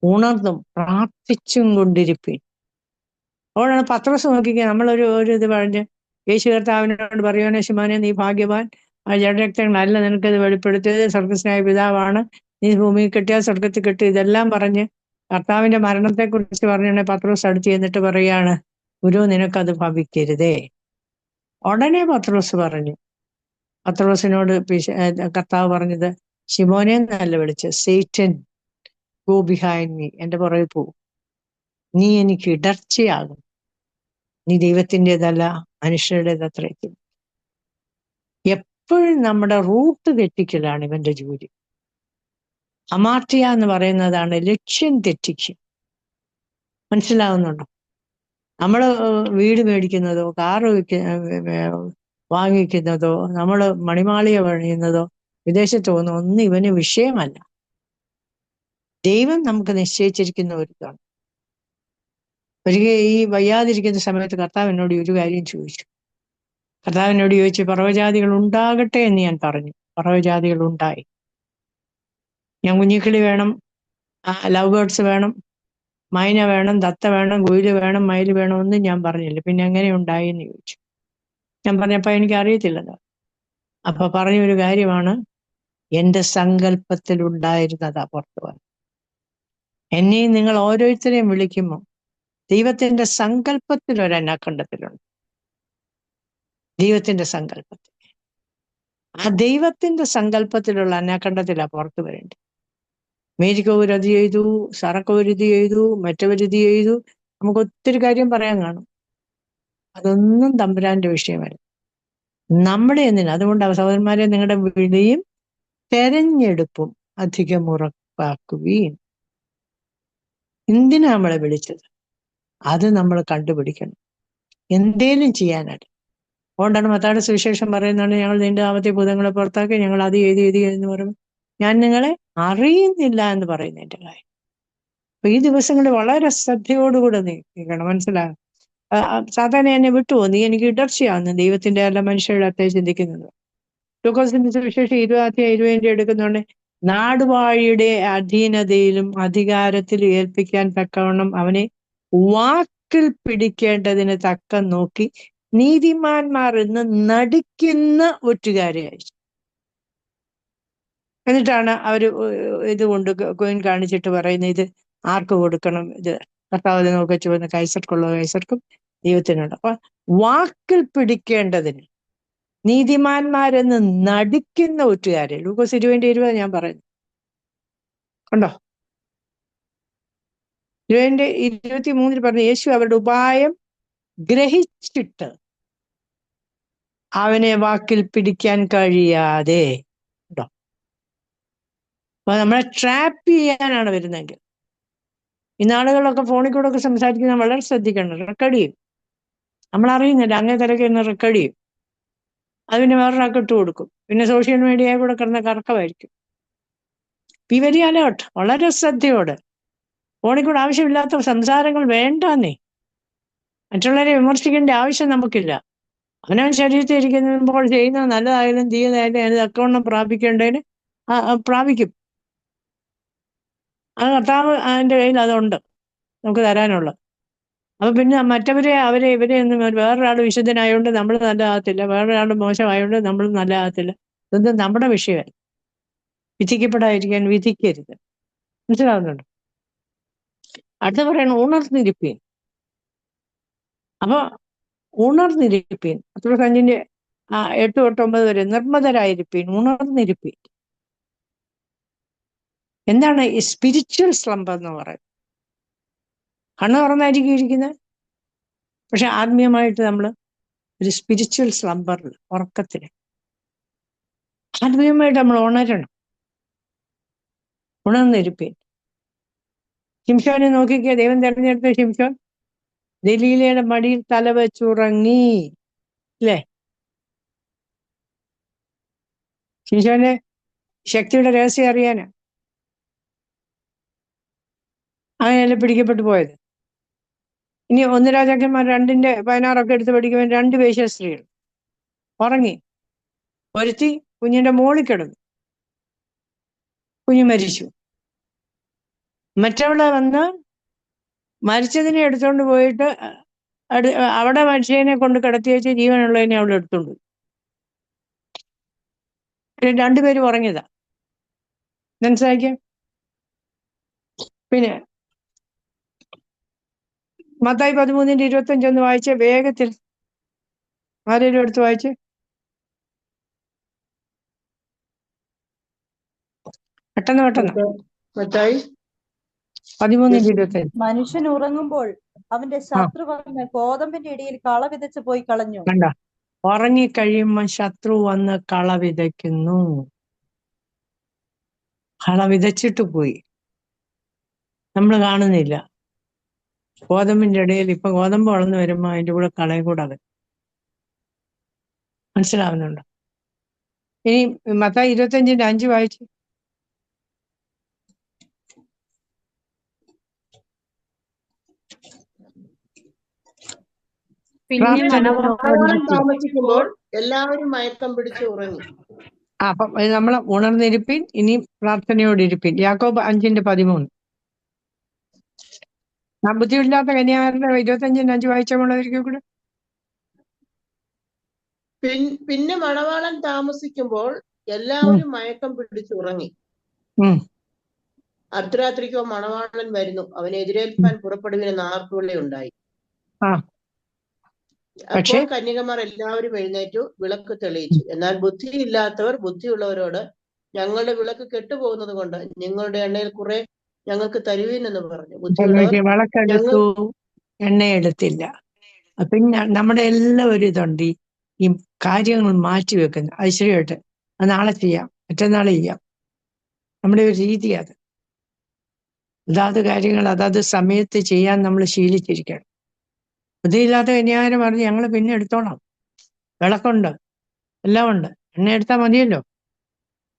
ഉണർന്നും പ്രാർത്ഥിച്ചും കൊണ്ടിരിപ്പീൻ. അതുകൊണ്ടാണ് പത്രോസ് നോക്കിക്കുക, നമ്മളൊരു ഇത് പറഞ്ഞ് യേശു കർത്താവിനോട് പറയുവാനെ, ശിമോനെ നീ ഭാഗ്യവാൻ, ആ ജഡരക്തങ്ങളല്ല നിനക്കത് വെളിപ്പെടുത്തിയത്, സ്വർഗസ്നായ പിതാവാണ്, നീ ഭൂമിയിൽ കെട്ടിയാൽ സ്വർഗത്തിൽ കെട്ടി, ഇതെല്ലാം പറഞ്ഞ് കർത്താവിന്റെ മരണത്തെക്കുറിച്ച് പറഞ്ഞാണ് പത്രോസ് അടുത്ത് ചെന്നിട്ട് പറയാണ്, ഗുരു നിനക്കത് ഭവിക്കരുതേ. ഉടനെ പത്രോസ് പറഞ്ഞു, പത്രോസിനോട് കർത്താവ് പറഞ്ഞത്, ശിമോനെ എന്നല്ല വിളിച്ച്, സേറ്റൻ ഗോ ബിഹൈൻഡ് മീ, എന്റെ പുറകെ പോകും, നീ എനിക്ക് ഇടർച്ചയാകും, നീ ദൈവത്തിൻ്റെതല്ല മനുഷ്യരുടേതത്രേ. എപ്പോഴും നമ്മുടെ റൂട്ട് തെറ്റിക്കലാണ് ഇവന്റെ ജോലി. അമാർട്ടിയ എന്ന് പറയുന്നതാണ് ലക്ഷ്യം തെറ്റിക്കും. മനസ്സിലാവുന്നുണ്ടോ? നമ്മൾ വീട് മേടിക്കുന്നതോ കാറ് വാങ്ങിക്കുന്നതോ നമ്മൾ മണിമാളിക പണിയുന്നതോ വിദേശത്ത് പോകുന്ന ഒന്നും ഇവന് വിഷയമല്ല. ദൈവം നമുക്ക് നിശ്ചയിച്ചിരിക്കുന്ന ഒരു ഇതാണ്. ഒരിക്കൽ ഈ വയ്യാതിരിക്കുന്ന സമയത്ത് കർത്താവ് എന്നോട് ഒരു കാര്യം ചോദിച്ചു. കർത്താവിനോട് ചോദിച്ചു, പറവജാതികൾ ഉണ്ടാകട്ടെ എന്ന് ഞാൻ പറഞ്ഞു. പറവജാതികൾ ഉണ്ടായി. ഞാൻ കുഞ്ഞിക്കിളി വേണം, ലവ് ബേർഡ്സ് വേണം, മൈന വേണം, തത്ത വേണം, കുയില് വേണം, മയിൽ വേണം, ഒന്നും ഞാൻ പറഞ്ഞില്ല. പിന്നെ എങ്ങനെ ഉണ്ടായി എന്ന് ചോദിച്ചു. ഞാൻ പറഞ്ഞപ്പോ എനിക്ക് അറിയത്തില്ലല്ലോ. അപ്പൊ പറഞ്ഞൊരു കാര്യമാണ്, എന്റെ സങ്കല്പത്തിൽ ഉണ്ടായിരുന്നതാ പുറത്തു വന്നു. എന്നെയും നിങ്ങൾ ഓരോരുത്തരെയും വിളിക്കുമ്പോൾ ദൈവത്തിന്റെ സങ്കല്പത്തിൽ ഒരു അനാക്കണ്ടത്തിലുണ്ട്. ദൈവത്തിന്റെ സങ്കല്പത്തിൽ, ആ ദൈവത്തിന്റെ സങ്കല്പത്തിലുള്ള അനാക്കണ്ടത്തിലാ പുറത്തു വരേണ്ടത്. മേരിക്ക് ഒരു ഇത് ചെയ്തു, സറക്ക് ഒരു ഇത് ചെയ്തു, മറ്റൊരിത് ചെയ്തു, നമുക്ക് ഒത്തിരി കാര്യം പറയാൻ കാണും. അതൊന്നും തമ്പുരാന്റെ വിഷയമല്ല, നമ്മുടെ എന്തിനാ. അതുകൊണ്ട് സഹോദരന്മാരെ, നിങ്ങളുടെ വിളിയും തെരഞ്ഞെടുപ്പും അധികം ഉറപ്പാക്കുകയും. എന്തിനാ നമ്മളെ വിളിച്ചത് അത് നമ്മൾ കണ്ടുപിടിക്കണം, എന്തേലും ചെയ്യാനായിട്ട്. അതുകൊണ്ടാണ് മത്തായിയുടെ സുവിശേഷം പറയുന്നതാണ്, ഞങ്ങൾ നിന്റെ നാമത്തിൽ ഭൂതങ്ങളെ പുറത്താക്കി, ഞങ്ങൾ അത് എഴുതി എന്ന് പറയുമ്പോൾ ഞാൻ നിങ്ങളെ അറിയുന്നില്ല എന്ന് പറയുന്നതിന്റെ കാര്യം. അപ്പൊ ഈ ദിവസങ്ങളിൽ വളരെ ശ്രദ്ധയോടുകൂടെ നീക്കണം. മനസ്സിലാകും. സാധാരണ എന്നെ വിട്ടുപോ, നീ എനിക്ക് ഇടർച്ചയാവുന്നു, ദൈവത്തിന്റെ അല്ല മനുഷ്യരുടെ അത്തെ ചിന്തിക്കുന്നത്. ലൂക്കോസിന്റെ സുവിശേഷം 20-20 എടുക്കുന്നുണ്ട്. നാടുവാഴിയുടെ അധീനതയിലും അധികാരത്തിലും ഏൽപ്പിക്കാൻ തക്കവണ്ണം അവനെ വാക്കിൽ പിടിക്കേണ്ടതിന് തക്കം നോക്കി നീതിമാന്മാർ എന്ന് നടിക്കുന്ന ഒറ്റുകാരെ അയച്ചു. എന്നിട്ടാണ് അവര് ഇത് കൊണ്ട് കോയിൻ കാണിച്ചിട്ട് പറയുന്നത്, ഇത് ആർക്ക് കൊടുക്കണം, ഇത് കർത്താവിനെ നോക്കി ചുവന്ന് കൈസർക്കുള്ളത് കൈസർക്കും ദൈവത്തിനുണ്ട്. അപ്പൊ വാക്കിൽ പിടിക്കേണ്ടതിന് നീതിമാന്മാരെന്ന് നടിക്കുന്ന ഒറ്റുകാരെ. ലൂക്കോസ് 20-20 ഞാൻ പറയുന്നു. കണ്ടോ? 20-23 പറഞ്ഞു, യേശു അവരുടെ ഉപായം ഗ്രഹിച്ചിട്ട് അവനെ വാക്കിൽ പിടിക്കാൻ കഴിയാതെ. കേട്ടോ? അപ്പൊ നമ്മളെ ട്രാപ്പ് ചെയ്യാനാണ് വരുന്നതെങ്കിൽ, ഈ നാളുകളിലൊക്കെ ഫോണിൽ കൂടെ ഒക്കെ സംസാരിക്കുന്ന വളരെ ശ്രദ്ധിക്കണം. റെക്കോർഡ് ചെയ്യും, നമ്മൾ അറിയുന്നില്ല, അങ്ങേ തിരക്ക് ഒന്ന് റെക്കോർഡ് ചെയ്യും. അത് പിന്നെ വേറൊരാൾക്ക് ഇട്ട് കൊടുക്കും. പിന്നെ സോഷ്യൽ മീഡിയയിൽ കൂടെ കിടന്ന കറക്കമായിരിക്കും. ബി വെരി അലേർട്ട്, വളരെ ശ്രദ്ധയോടെ. ഫോണിൽ കൂടെ ആവശ്യമില്ലാത്ത സംസാരങ്ങൾ വേണ്ടാന്നേ. മറ്റുള്ളവരെ വിമർശിക്കേണ്ട ആവശ്യം നമുക്കില്ല. അവനവൻ ശരീരത്തിൽ ഇരിക്കുമ്പോൾ ചെയ്യുന്നത് നല്ലതായാലും തീയതായാലും അത് തക്കവണ്ണം പ്രാപിക്കേണ്ടതിന് പ്രാപിക്കും. അത് കർത്താവ് അതിൻ്റെ കയ്യിൽ അതുണ്ട്, നമുക്ക് തരാനുള്ള. അപ്പൊ പിന്നെ മറ്റവരെ അവരെ ഇവരെ ഒന്നും വേറൊരാൾ വിശുദ്ധനായതുകൊണ്ട് നമ്മൾ നല്ലതാകത്തില്ല, വേറൊരാൾ മോശമായതുകൊണ്ട് നമ്മൾ നല്ലതാകത്തില്ല. ഇതൊന്നും നമ്മുടെ വിഷയമായി. വിധിക്കപ്പെടാതിരിക്കാൻ വിധിക്കരുത്. മനസ്സിലാവുന്നുണ്ട്? അടുത്ത പറയണം, ഉണർന്നിരിപ്പീൻ. അപ്പൊ ഉണർന്നിരിപ്പീൻ, 8-9 വരെ, നിർമ്മതരായിരിപ്പീൻ, ഉണർന്നിരിപ്പീൻ. എന്താണ് ഈ സ്പിരിച്വൽ സ്ലംബർ എന്ന് പറയുന്നത്? കണ്ണ് തുറന്നായിരിക്കും ഇരിക്കുന്നത്, പക്ഷെ ആത്മീയമായിട്ട് നമ്മൾ ഒരു സ്പിരിച്വൽ സ്ലംബറിൽ, ഉറക്കത്തിന് ആത്മീയമായിട്ട് നമ്മൾ ഉണരണം. ഉണർന്നിരിപ്പീൻ. ശിംശോനെ നോക്കിക്കുക, ദൈവം തെരഞ്ഞെടുത്ത ശിംശോൻ ദലീലയുടെ മടിയിൽ തല വെച്ചുറങ്ങി, അല്ലേ? ശിംശോന്റെ ശക്തിയുടെ രഹസ്യം അറിയാനാ അങ്ങനെയല്ലേ പിടിക്കപ്പെട്ടു പോയത്. ഇനി 1 രാജാക്കന്മാർ 2:16 എടുത്ത് പഠിക്കുമ്പോൾ 2 വേശ്യ സ്ത്രീകൾ ഉറങ്ങി. ഒരുത്തി കുഞ്ഞിന്റെ മോളിൽ കിടന്നു, കുഞ്ഞ് മരിച്ചു. മറ്റവളെ വന്ന് മരിച്ചതിനെ എടുത്തോണ്ട് പോയിട്ട് അവിടെ മനുഷ്യനെ കൊണ്ട് കിടത്തി വെച്ച് ജീവനുള്ളതിനെ അവൾ എടുത്തോണ്ട് പോയി. 2 പേരും ഉറങ്ങിയതാ. മനസ്സിലാക്കിയ? പിന്നെ മത്തായി 13:25 വായിച്ച് വേഗത്തിൽ ആരെങ്കിലും എടുത്ത് വായിച്ച്. പെട്ടെന്ന് മത്തായി 13:25. മനുഷ്യൻ ഉറങ്ങുമ്പോൾ അവന്റെ ശത്രു വന്ന് ഗോതമ്പിന്റെ ഇടയിൽ കള വിതച്ച് പോയി കളഞ്ഞു. കണ്ട, ഉറങ്ങിക്കഴിയുമ്പോൾ ശത്രു വന്ന് കള വിതയ്ക്കുന്നു. കള വിതച്ചിട്ട് പോയി, നമ്മൾ കാണുന്നില്ല. ഗോതമ്പിന്റെ ഇടയിൽ ഇപ്പൊ ഗോതമ്പ് വളർന്നു വരുമ്പോ അതിന്റെ കൂടെ കളയും കൂടെ അത്. മനസ്സിലാവുന്നുണ്ടോ? ഇനി മത്തായി 25:5 വായിച്ചു. താമസിക്കുമ്പോൾ എല്ലാവരും മയക്കം പിടിച്ച് ഉറങ്ങി. അപ്പം നമ്മൾ ഉണർന്നിരിപ്പിൻ, ഇനി പ്രാർത്ഥനയോടിരിപ്പിൻ. യാക്കോബ് 5:13. ബുദ്ധിയില്ലാത്ത കന്യാകാരന്റെ 25:5 വായിച്ചവളൊരിക്കൽ കൂടെ. പിന്നെ മണവാളൻ താമസിക്കുമ്പോൾ എല്ലാവരും മയക്കം പിടിച്ചുറങ്ങി. അർദ്ധരാത്രിക്കോ മണവാളൻ വരുന്നു, അവനെ എതിരേൽപ്പാൻ പുറപ്പെടുവിന് നാർത്തുള്ളി ഉണ്ടായി. അപ്പോൾ കന്യകമാർ എല്ലാവരും എഴുന്നേറ്റു വിളക്ക് തെളിയിച്ചു. എന്നാൽ ബുദ്ധിയില്ലാത്തവർ ബുദ്ധിയുള്ളവരോട്, ഞങ്ങളുടെ വിളക്ക് കെട്ടുപോകുന്നത് കൊണ്ട് നിങ്ങളുടെ എണ്ണയിൽ കുറെ ഞങ്ങൾക്ക് തരുവീൻ എന്ന് പറഞ്ഞു. വിളക്കെടുത്തു, എണ്ണയെടുത്തില്ല. പിന്നെ നമ്മുടെ എല്ലാവരും ഇതുണ്ട്, ഈ കാര്യങ്ങൾ മാറ്റി വെക്കുന്നത്. അത് ശരിയായിട്ട് അത് നാളെ ചെയ്യാം, മറ്റന്നാൾ ചെയ്യാം. നമ്മുടെ ഒരു രീതി അത്. അതാത് കാര്യങ്ങൾ അതാത് സമയത്ത് ചെയ്യാൻ നമ്മൾ ശീലിച്ചിരിക്കണം. ബുദ്ധിയില്ലാത്ത കന്യാകാരൻ പറഞ്ഞ്, ഞങ്ങൾ പിന്നെ എടുത്തോളാം, വിളക്കുണ്ട്, എല്ലാം ഉണ്ട്, എണ്ണ എടുത്താൽ മതിയല്ലോ.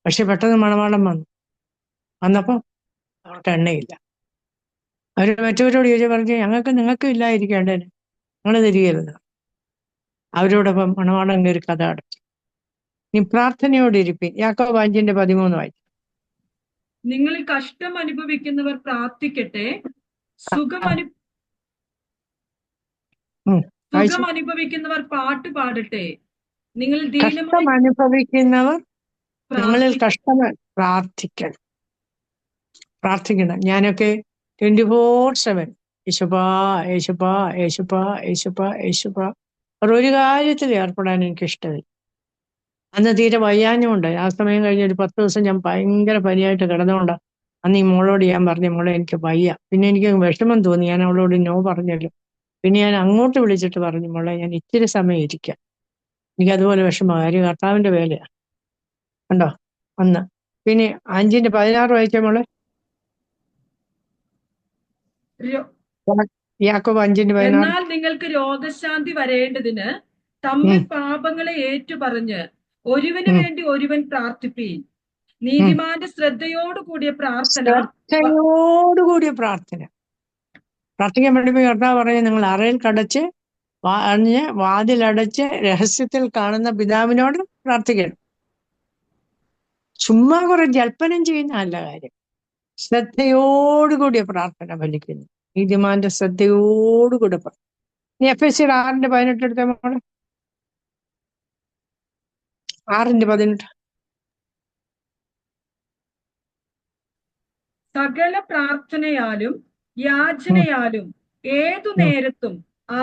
പക്ഷെ പെട്ടെന്ന് മണവാളം വന്നപ്പോൾ അവർക്ക് എണ്ണയില്ല. അവർ മറ്റവരോട് ചോദിച്ചു പറഞ്ഞു, നിങ്ങൾക്ക് ഇല്ലായിരിക്കേണ്ടതിന് നിങ്ങൾ തിരികരുത്. അവരോടൊപ്പം മണവാളം ഒരു കഥ അടച്ചു. നീ പ്രാർത്ഥനയോടിരിപ്പിൻ. യാക്കോബ് 5:13 വായിച്ചു. നിങ്ങളിൽ കഷ്ടം അനുഭവിക്കുന്നവർ പ്രാർത്ഥിക്കട്ടെ, സുഖം അനുഭവിക്കുന്നവർ പാട്ട് പാടട്ടെ, നിങ്ങൾ കഷ്ടം അനുഭവിക്കുന്നവർ നിങ്ങളിൽ പ്രാർത്ഥിക്കണം. ഞാനൊക്കെ 24/7 യേശുപ്പാ യേശുപ്പാ യേശുപ്പാ യേശുപ്പാ യേശുപ്പാ. ഒരു കാര്യത്തിൽ ഏർപ്പെടാൻ എനിക്ക് ഇഷ്ടമില്ല. അന്ന് തീരെ വയ്യാഞ്ഞുകൊണ്ട് ആ സമയം കഴിഞ്ഞ് ഒരു 10 ദിവസം ഞാൻ ഭയങ്കര പനിയായിട്ട് കിടന്നുകൊണ്ട് അന്ന് ഈ മോളോട് ഞാൻ പറഞ്ഞു, മോളെ എനിക്ക് വയ്യ. പിന്നെ എനിക്ക് വിഷമം തോന്നി, ഞാൻ അവളോട് നോ പറഞ്ഞല്ലോ. പിന്നെ ഞാൻ അങ്ങോട്ട് വിളിച്ചിട്ട് പറഞ്ഞു, മോളെ ഞാൻ ഇച്ചിരി സമയം ഇരിക്കാം, എനിക്ക് അതുപോലെ വിഷമം, കാര്യം കർത്താവിന്റെ വേലയാണ് കണ്ടോ അന്ന്. പിന്നെ 5:16 വായിച്ച മോളെ. യാക്കോബ് 5:16. എന്നാൽ നിങ്ങൾക്ക് രോഗശാന്തി വരേണ്ടതിന് തമ്മിൽ പാപങ്ങളെ ഏറ്റുപറഞ്ഞ് ഒരുവന് വേണ്ടി ഒരുവൻ പ്രാർത്ഥിപ്പീൻ. നീതിമാന്റെ ശ്രദ്ധയോടുകൂടിയ പ്രാർത്ഥന പ്രാർത്ഥിക്കാൻ വേണ്ടി കർത്താവ് പറഞ്ഞു, നിങ്ങൾ അറയിൽ കടച്ച് വാതിലടച്ച് രഹസ്യത്തിൽ കാണുന്ന പിതാവിനോട് പ്രാർത്ഥിക്കണം. ചുമ്മാ കുറെ ജൽപ്പനം ചെയ്യുന്ന നല്ല കാര്യം. ശ്രദ്ധയോടുകൂടിയ പ്രാർത്ഥന ഫലിക്കുന്നു. നീതിമാന്റെ ശ്രദ്ധയോടുകൂടി. നീ എഫെസ്യർ 6:18 എടുത്ത മോളെ. 6:18. സകല പ്രാർത്ഥനയാലും യാചനയാലും ഏതു നേരത്തും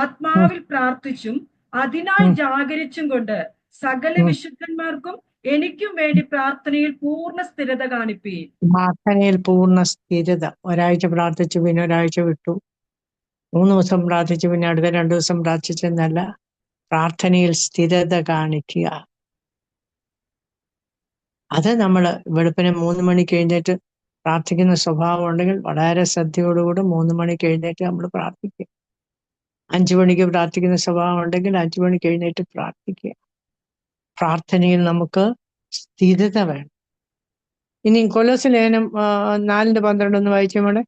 ആത്മാവിൽ പ്രാർത്ഥിച്ചും അതിനാൽ ജാഗരിച്ചും കൊണ്ട് സകല വിശുദ്ധന്മാർക്കും എനിക്കും വേണ്ടി പ്രാർത്ഥനയിൽ പൂർണ്ണ സ്ഥിരത കാണിപ്പീൻ. പ്രാർത്ഥനയിൽ പൂർണ്ണ സ്ഥിരത. ഒരാഴ്ച പ്രാർത്ഥിച്ചു, പിന്നെ ഒരാഴ്ച വിട്ടു, 3 ദിവസം പ്രാർത്ഥിച്ചു, പിന്നെ അടുത്ത 2 ദിവസം പ്രാർത്ഥിച്ചെന്നല്ല, പ്രാർത്ഥനയിൽ സ്ഥിരത കാണിക്കുക. അത് നമ്മൾ വെളുപ്പിനെ 3 മണിക്ക് എഴുന്നേറ്റ് പ്രാർത്ഥിക്കുന്ന സ്വഭാവം ഉണ്ടെങ്കിൽ വളരെ ശ്രദ്ധയോടുകൂടി 3 മണിക്ക് എഴുന്നേറ്റ് നമ്മൾ പ്രാർത്ഥിക്കുക. 5 മണിക്ക് പ്രാർത്ഥിക്കുന്ന സ്വഭാവം ഉണ്ടെങ്കിൽ 5 മണിക്ക് എഴുന്നേറ്റ് പ്രാർത്ഥിക്കുക. പ്രാർത്ഥനയിൽ നമുക്ക് സ്ഥിരത വേണം. ഇനി കൊലോസ്യ ലേഖനം 4:12 ഒന്ന് വായിച്ചേ മോളെ.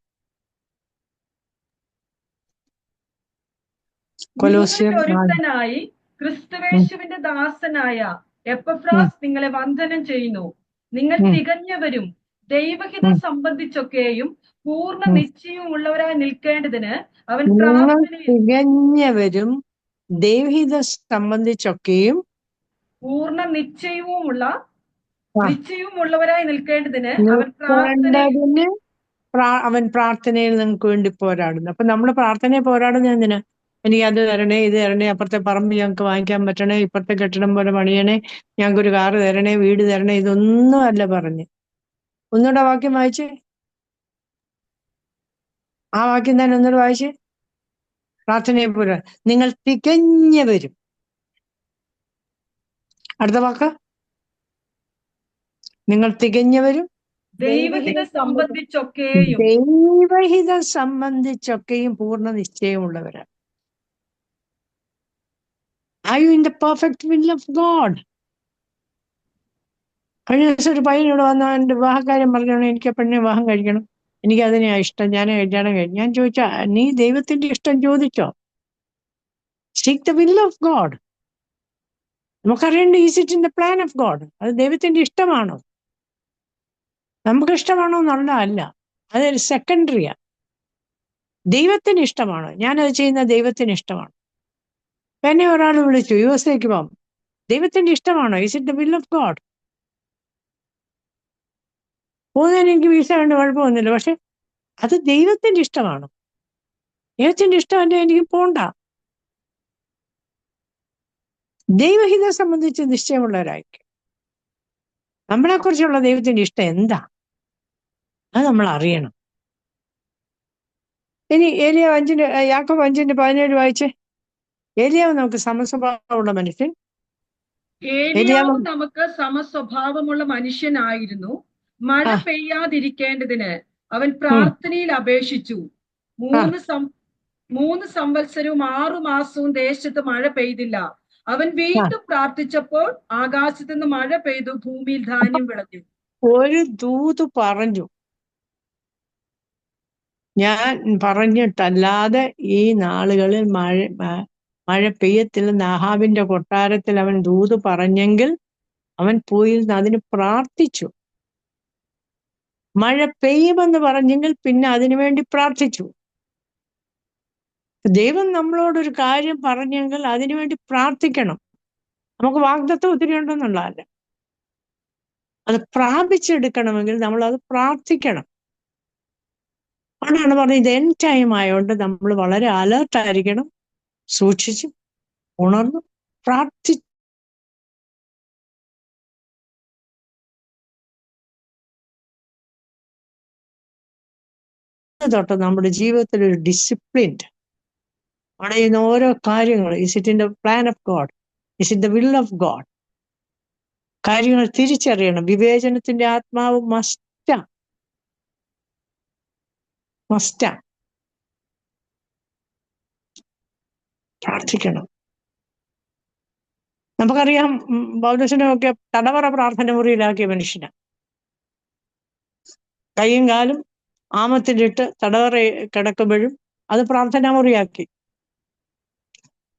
കൊലോസ്യർ ഒരുത്തനായി ക്രിസ്തുവേശുവിന്റെ ദാസനായ എപ്പഫ്രാസ് നിങ്ങളെ വന്ദനം ചെയ്യുന്നു. നിങ്ങൾ തികഞ്ഞവരും ദൈവഹിതം സംബന്ധിച്ചൊക്കെയും പൂർണ്ണ നിശ്ചയവും ഉള്ളവരായി നിൽക്കേണ്ടതിന് അവൻ തികഞ്ഞവരും ദൈവഹിതം സംബന്ധിച്ചൊക്കെയും പൂർണ്ണ നിശ്ചയവുമുള്ളവരായി നിൽക്കേണ്ടതിന് അവൻ പ്രാർത്ഥനയിൽ നിങ്ങൾക്ക് വേണ്ടി പോരാടുന്നു. അപ്പൊ നമ്മൾ പ്രാർത്ഥനയെ പോരാടുന്നത് എന്തിനാ? എനിക്ക് അത് തരണേ, ഇത് തരണേ, അപ്പുറത്തെ പറമ്പ് ഞങ്ങൾക്ക് വാങ്ങിക്കാൻ പറ്റണേ, ഇപ്പുറത്തെ കെട്ടിടം പോലെ പണിയണേ, ഞങ്ങൾക്കൊരു കാറ് തരണേ, വീട് തരണേ, ഇതൊന്നും അല്ല പറഞ്ഞ്. ഒന്നുകൂടെ വാക്യം വായിച്ചേ. ആ വാക്യം തന്നെ ഒന്നുകൂടെ വായിച്ചേ. പ്രാർത്ഥനയെ പോരാ നിങ്ങൾ തികഞ്ഞവരും. അടുത്ത വാക്ക്, നിങ്ങൾ തികഞ്ഞവരും ദൈവഹിതം സംബന്ധിച്ചൊക്കെയും പൂർണ്ണ നിശ്ചയമുള്ളവരാണ്. Are you in the perfect will of God? കഴിഞ്ഞ ദിവസം ഒരു പയ്യനോട് വന്ന എൻ്റെ വിവാഹകാര്യം പറഞ്ഞോണം, എനിക്ക് പെണ്ണിനെ വിവാഹം കഴിക്കണം, എനിക്ക് അതിനെയാ ഇഷ്ടം, ഞാൻ കല്യാണം കഴിഞ്ഞു. ഞാൻ ചോദിച്ചാ, നീ ദൈവത്തിന്റെ ഇഷ്ടം ചോദിച്ചോ? Seek the will of God. നമുക്കറിയേണ്ട, is it in the plan of God? അത് ദൈവത്തിന്റെ ഇഷ്ടമാണോ? നമുക്ക് ഇഷ്ടമാണോ എന്നുള്ള അല്ല, അതൊരു സെക്കൻഡറിയാ. ദൈവത്തിന് ഇഷ്ടമാണോ? ഞാനത് ചെയ്യുന്ന ദൈവത്തിന് ഇഷ്ടമാണ്. എന്നെ ഒരാൾ വിളിച്ചു USA പോകാം, ദൈവത്തിന്റെ ഇഷ്ടമാണോ? Is it the will of God? പോകുന്നതിന് എനിക്ക് വീസ കൊണ്ട് കുഴപ്പമൊന്നുമില്ല, പക്ഷെ അത് ദൈവത്തിന്റെ ഇഷ്ടമാണോ? ദൈവത്തിന്റെ ഇഷ്ടമല്ല, എനിക്ക് പോണ്ട. ദൈവഹിതം സംബന്ധിച്ച് നിശ്ചയമുള്ളവരായിരിക്കും. നമ്മളെക്കുറിച്ചുള്ള ദൈവത്തിന്റെ ഇഷ്ടം എന്താ, അത് നമ്മൾ അറിയണം. ഇനി യാക്കോബ് 5:17 വായിച്ചേ. ഏലിയാവ് നമുക്ക് സമസ്വഭാവമുള്ള മനുഷ്യൻ. ഏലിയാവ് നമുക്ക് സമസ്വഭാവമുള്ള മനുഷ്യനായിരുന്നു. മഴ പെയ്യാതിരിക്കേണ്ടതിന് അവൻ പ്രാർത്ഥനയിൽ അപേക്ഷിച്ചു. 3 സംവത്സരവും 6 മാസവും ദേശത്ത് മഴ പെയ്തില്ല. അവൻ വീണ്ടും പ്രാർത്ഥിച്ചപ്പോൾ ആകാശത്ത് നിന്ന് മഴ പെയ്തു, ഭൂമിയിൽ ധാന്യം വിളഞ്ഞു. ഒരു ദൂത് പറഞ്ഞു, ഞാൻ പറഞ്ഞിട്ടല്ലാതെ ഈ നാളുകളിൽ മഴ പെയ്യത്തില്ലെന്ന് ആഹാബിന്റെ കൊട്ടാരത്തിൽ അവൻ ദൂത് പറഞ്ഞെങ്കിൽ അവൻ പോയി അതിന് പ്രാർത്ഥിച്ചു. മഴ പെയ്യുമെന്ന് പറഞ്ഞെങ്കിൽ പിന്നെ അതിനുവേണ്ടി പ്രാർത്ഥിച്ചു. ദൈവം നമ്മളോടൊരു കാര്യം പറഞ്ഞെങ്കിൽ അതിനുവേണ്ടി പ്രാർത്ഥിക്കണം. നമുക്ക് വാഗ്ദത്തം ഒത്തിരി ഉണ്ടെന്നുള്ളതല്ല, അത് പ്രാപിച്ചെടുക്കണമെങ്കിൽ നമ്മൾ അത് പ്രാർത്ഥിക്കണം. അതാണ് പറഞ്ഞത്, ഇത് എൻഡ് ടൈം ആയതുകൊണ്ട് നമ്മൾ വളരെ അലേർട്ടായിരിക്കണം, സൂക്ഷിച്ചും ഉണർന്നും തൊട്ട് നമ്മുടെ ജീവിതത്തിൽ ഒരു ഡിസിപ്ലിൻഡ് അടയുന്ന ഓരോ കാര്യങ്ങൾ, is it in the plan of God, is in the will of God, കാര്യങ്ങൾ തിരിച്ചറിയണം. വിവേചനത്തിന്റെ ആത്മാവ് മസ്റ്റാ. പ്രാർത്ഥിക്കണം. നമുക്കറിയാം, പൗലോസിനെയൊക്കെ തടവറ പ്രാർത്ഥന മുറിയിലാക്കിയ മനുഷ്യനാ. കൈയും കാലും ആമത്തിലിട്ട് തടവറ കിടക്കുമ്പോഴും അത് പ്രാർത്ഥനാ മുറിയാക്കി.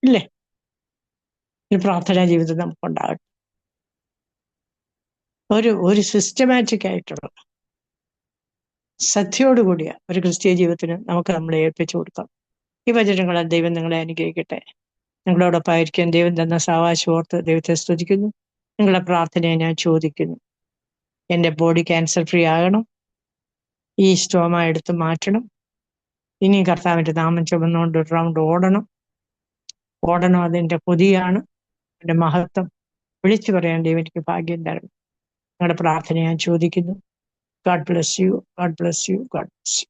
ഇല്ലേ? ഒരു പ്രാർത്ഥനാ ജീവിതം നമുക്കുണ്ടാകട്ടെ. ഒരു സിസ്റ്റമാറ്റിക് ആയിട്ടുള്ള ശ്രദ്ധയോടുകൂടിയ ഒരു ക്രിസ്തീയ ജീവിതത്തിന് നമുക്ക് നമ്മളെ ഏൽപ്പിച്ചു കൊടുക്കാം. ഈ വചനങ്ങളാൽ ദൈവം നിങ്ങളെ അനുഗ്രഹിക്കട്ടെ. നിങ്ങളോടൊപ്പമായിരിക്കാൻ ദൈവം തന്ന സാവകാശം ഓർത്ത് ദൈവത്തെ സ്തുതിക്കുന്നു. നിങ്ങളുടെ പ്രാർത്ഥനയെ ഞാൻ ചോദിക്കുന്നു. എൻ്റെ ബോഡി ക്യാൻസർ ഫ്രീ ആകണം, ഈ സ്റ്റോമ എടുത്ത് മാറ്റണം, ഇനിയും കർത്താവിൻ്റെ നാമം ചുമന്നുകൊണ്ട് ഒരു റൗണ്ട് ഓടണം. അതിൻ്റെ കൊതിയാണ്. എൻ്റെ മഹത്വം വിളിച്ചു പറയാൻ ദൈവം എനിക്ക് ഭാഗ്യം തരണം. നിങ്ങളുടെ പ്രാർത്ഥന ഞാൻ ചോദിക്കുന്നു. God bless you. God bless you. God bless you.